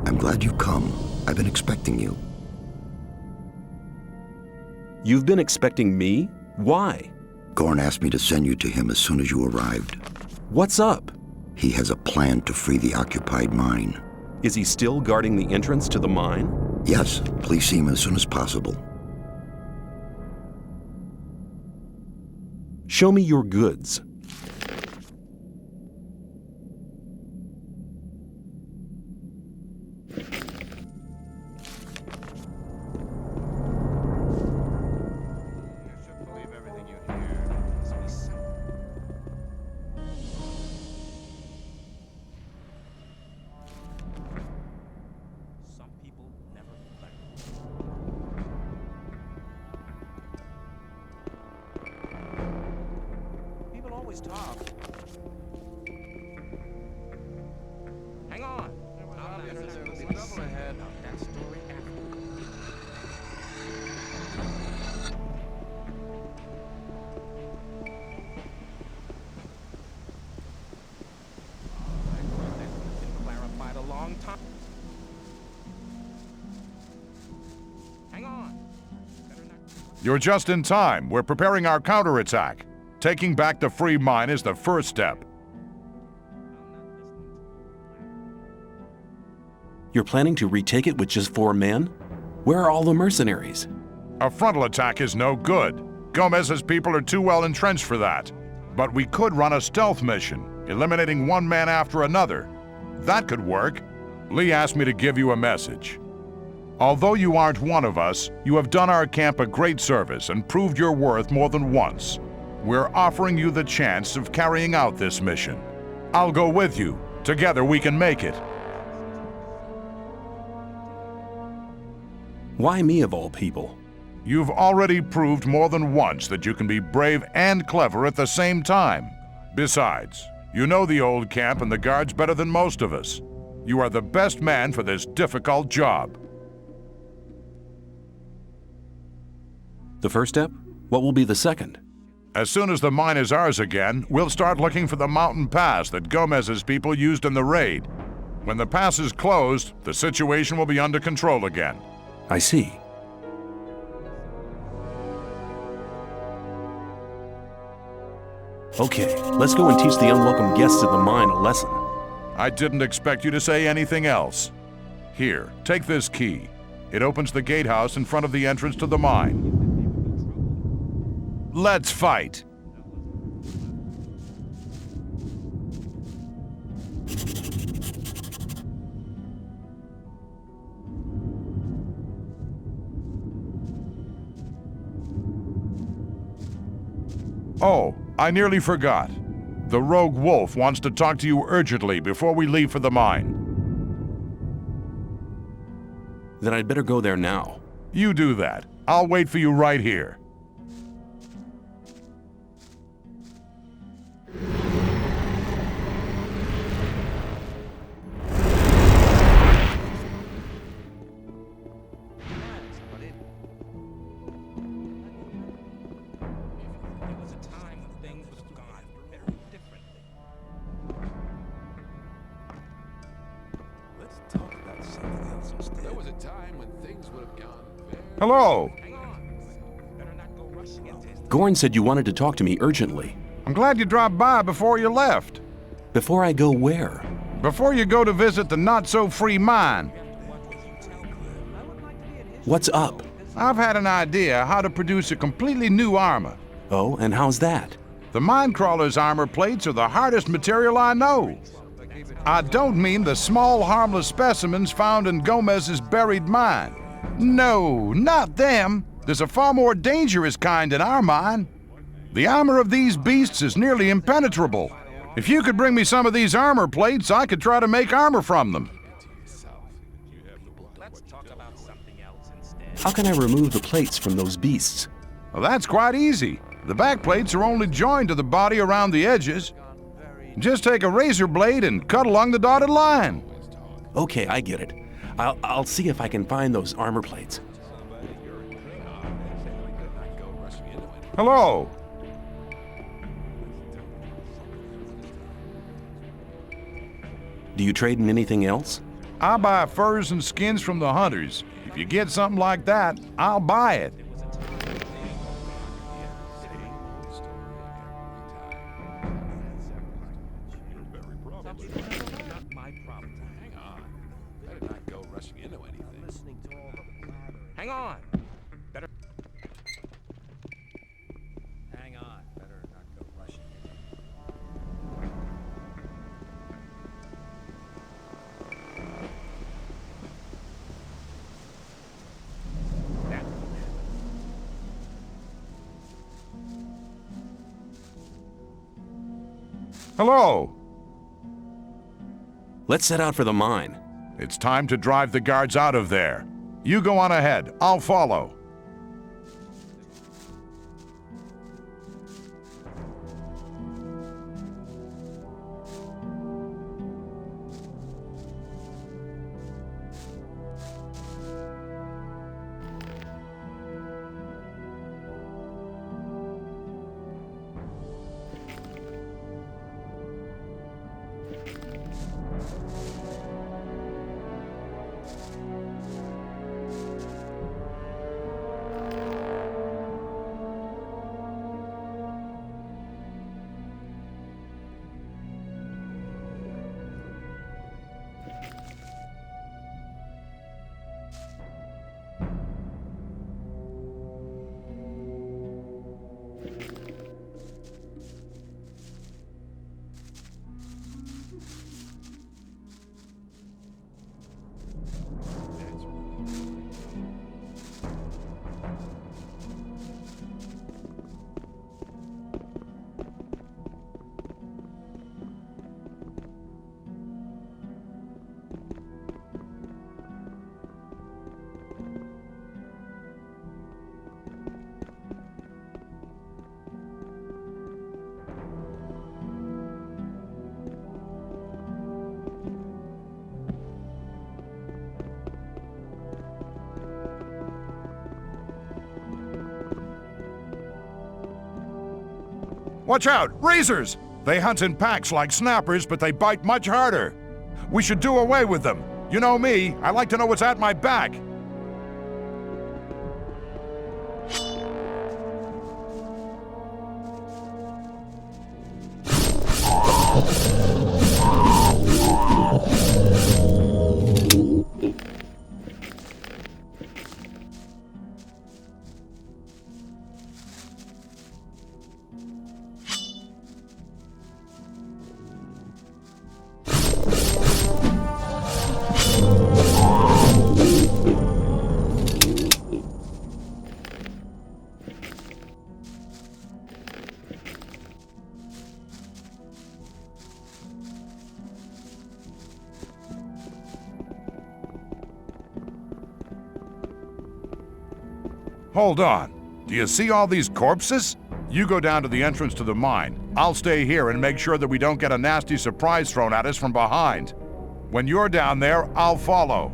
I'm glad you've come. I've been expecting you. You've been expecting me? Why? Gorn asked me to send you to him as soon as you arrived. What's up? He has a plan to free the occupied mine. Is he still guarding the entrance to the mine? Yes, please see him as soon as possible. Show me your goods. Talk. Hang on. There's trouble ahead. That story after. That's been clarified a long time. Hang on. You're just in time. We're preparing our counterattack. Taking back the free mine is the first step. You're planning to retake it with just 4 men? Where are all the mercenaries? A frontal attack is no good. Gomez's people are too well entrenched for that. But we could run a stealth mission, eliminating one man after another. That could work. Lee asked me to give you a message. Although you aren't one of us, you have done our camp a great service and proved your worth more than once. We're offering you the chance of carrying out this mission. I'll go with you. Together we can make it. Why me of all people? You've already proved more than once that you can be brave and clever at the same time. Besides, you know the old camp and the guards better than most of us. You are the best man for this difficult job. The first step? What will be the second? As soon as the mine is ours again, we'll start looking for the mountain pass that Gomez's people used in the raid. When the pass is closed, the situation will be under control again. I see. Okay, let's go and teach the unwelcome guests of the mine a lesson. I didn't expect you to say anything else. Here, take this key. It opens the gatehouse in front of the entrance to the mine. Let's fight! Oh, I nearly forgot. The rogue wolf wants to talk to you urgently before we leave for the mine. Then I'd better go there now. You do that. I'll wait for you right here. Hello! Gorn said you wanted to talk to me urgently. I'm glad you dropped by before you left. Before I go where? Before you go to visit the not-so-free mine. What's up? I've had an idea how to produce a completely new armor. Oh, and how's that? The mine crawler's armor plates are the hardest material I know. I don't mean the small, harmless specimens found in Gomez's buried mine. No, not them. There's a far more dangerous kind in our mine. The armor of these beasts is nearly impenetrable. If you could bring me some of these armor plates, I could try to make armor from them. How can I remove the plates from those beasts? Well, that's quite easy. The back plates are only joined to the body around the edges. Just take a razor blade and cut along the dotted line. Okay, I get it. I'll see if I can find those armor plates. Hello. Do you trade in anything else? I buy furs and skins from the hunters. If you get something like that, I'll buy it. Hang on. Better. Hang on. Better not go rushing Hello. Let's set out for the mine. It's time to drive the guards out of there. You go on ahead. I'll follow. Watch out! Razors! They hunt in packs like snappers, but they bite much harder. We should do away with them. You know me, I like to know what's at my back. Hold on. Do you see all these corpses? You go down to the entrance to the mine. I'll stay here and make sure that we don't get a nasty surprise thrown at us from behind. When you're down there, I'll follow.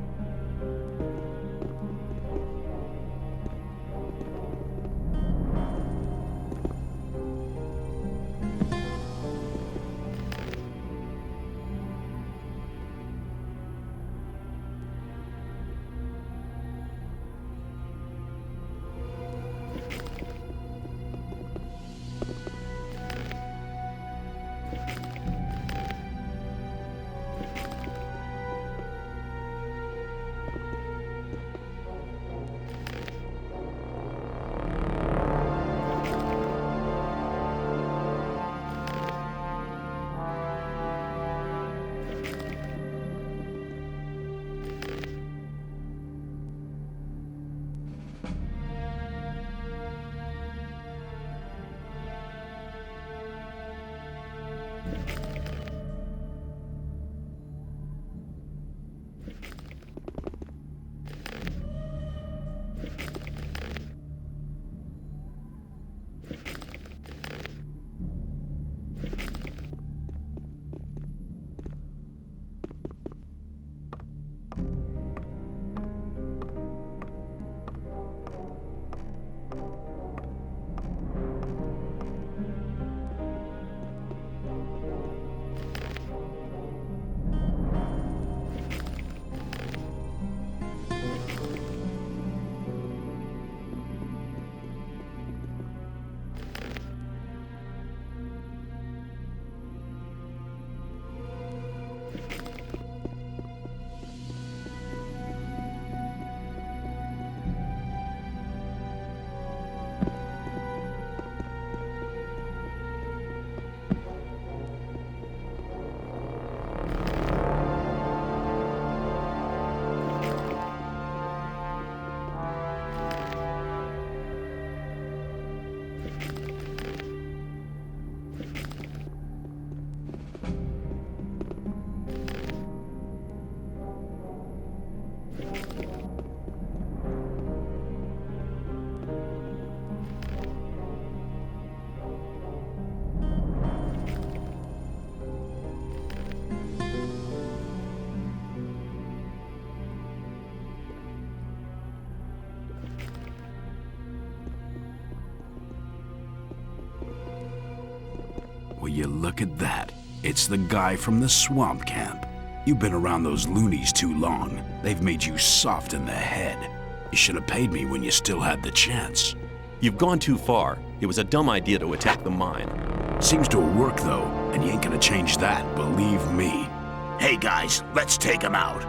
Will you look at that? It's the guy from the swamp camp. You've been around those loonies too long. They've made you soft in the head. You should have paid me when you still had the chance. You've gone too far. It was a dumb idea to attack the mine. Seems to have worked though, and you ain't gonna change that, believe me. Hey guys, let's take him out.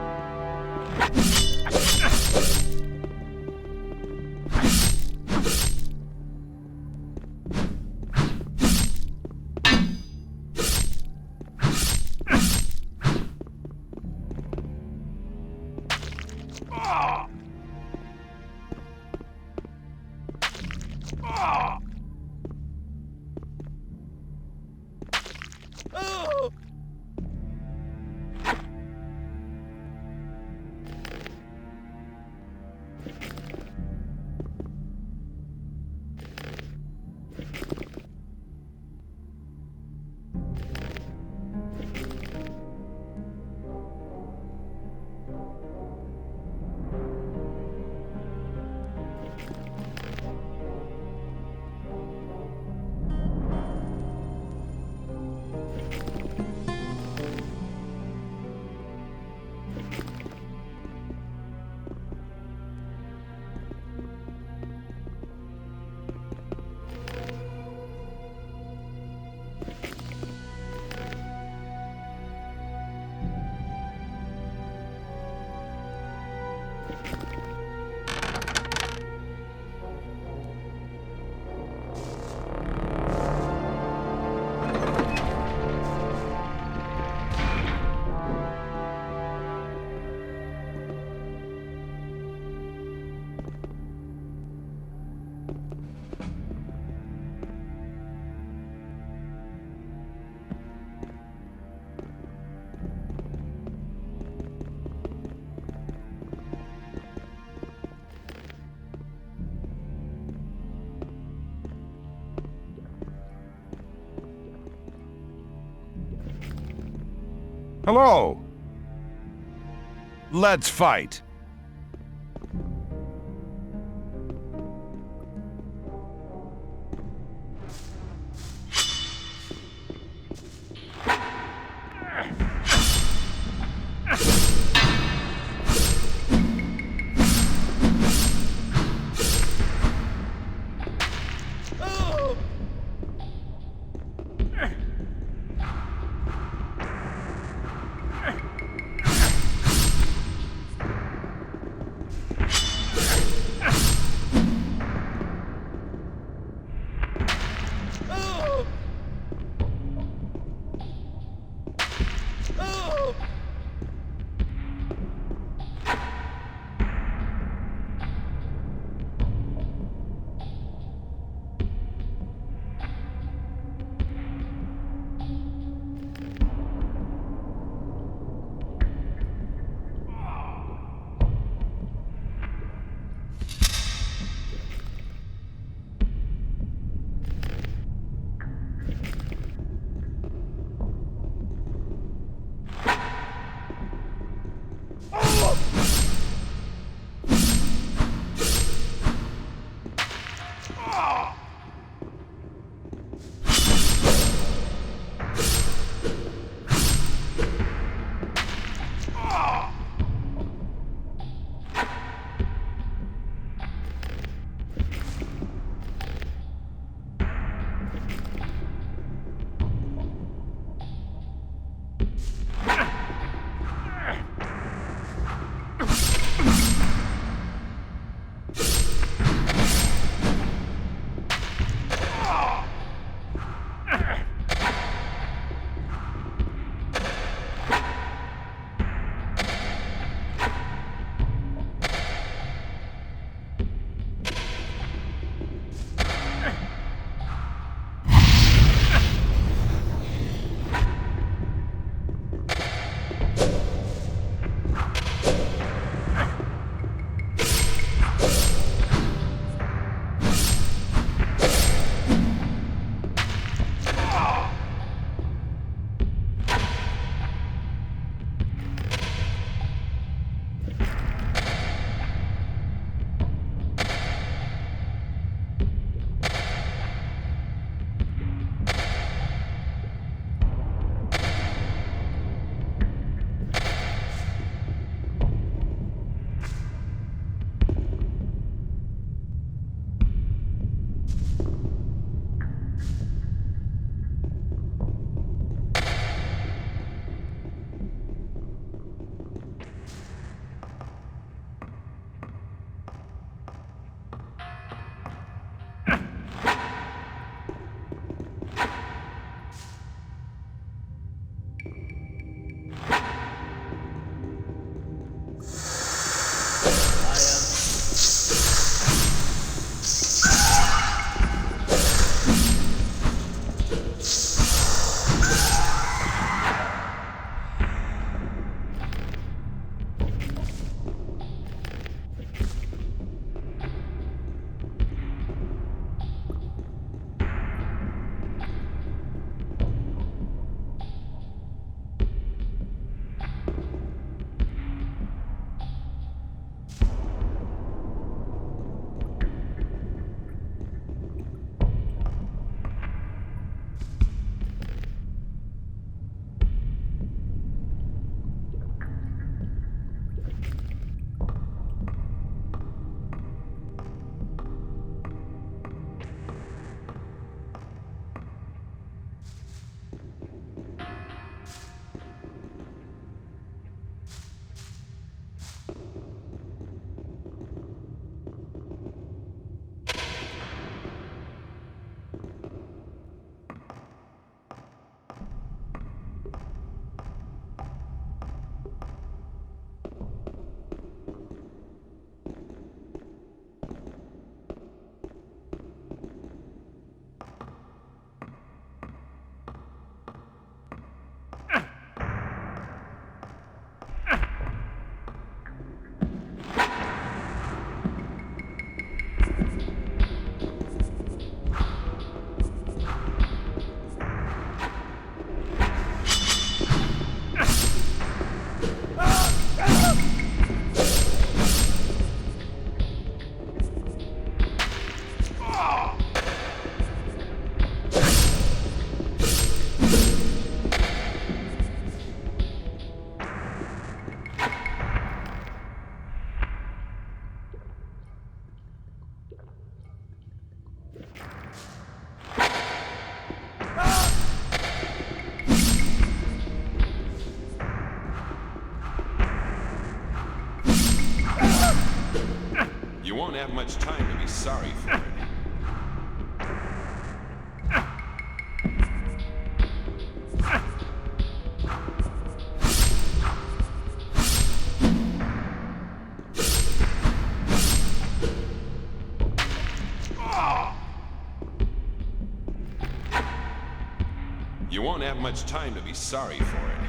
Hello. Let's fight. You won't have much time to be sorry for it. You won't have much time to be sorry for it.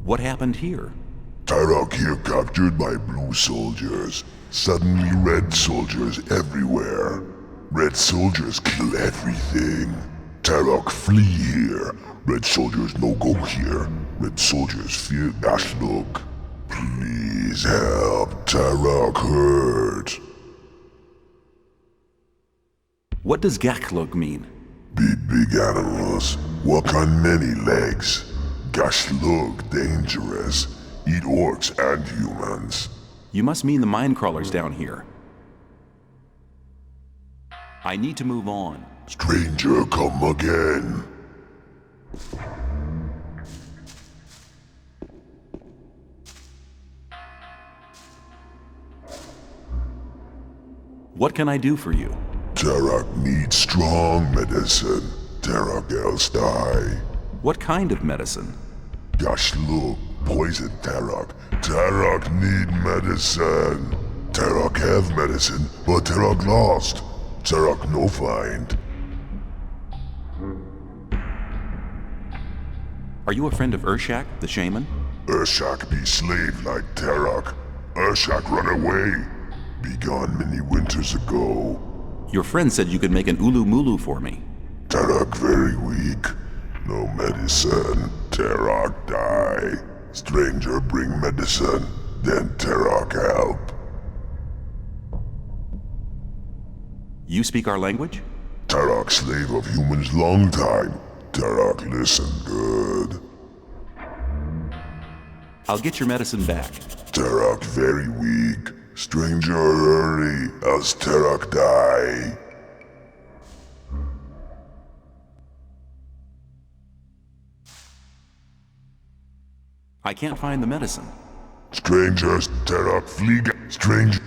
What happened here? Tyrok here captured by blue soldiers. Suddenly red soldiers everywhere. Red soldiers kill everything. Tyrok flee here. Red soldiers no go here. Red soldiers fear Ashluk. Please help. Tyrok hurt. What does Gakluk mean? Big animals. Walk on many legs. Gashluk dangerous. Eat orcs and humans. You must mean the mine crawlers down here. I need to move on. Stranger, come again. What can I do for you? Tyrok needs strong medicine. Tyrok else die. What kind of medicine? Gosh, look, poison Tyrok. Tyrok need medicine. Tyrok have medicine, but Tyrok lost. Tyrok no find. Are you a friend of Urshak, the shaman? Urshak be slave like Tyrok. Urshak run away. Be gone many winters ago. Your friend said you could make an ULU-MULU for me. Tyrok very weak. No medicine. Tyrok die. Stranger bring medicine. Then Tyrok help. You speak our language? Tyrok slave of humans long time. Tyrok listen good. I'll get your medicine back. Tyrok very weak. Stranger hurry, else Tyrok die. I can't find the medicine. Strangers, Tyrok flee. Stranger.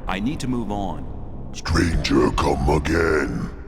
I need to move on. Stranger come again.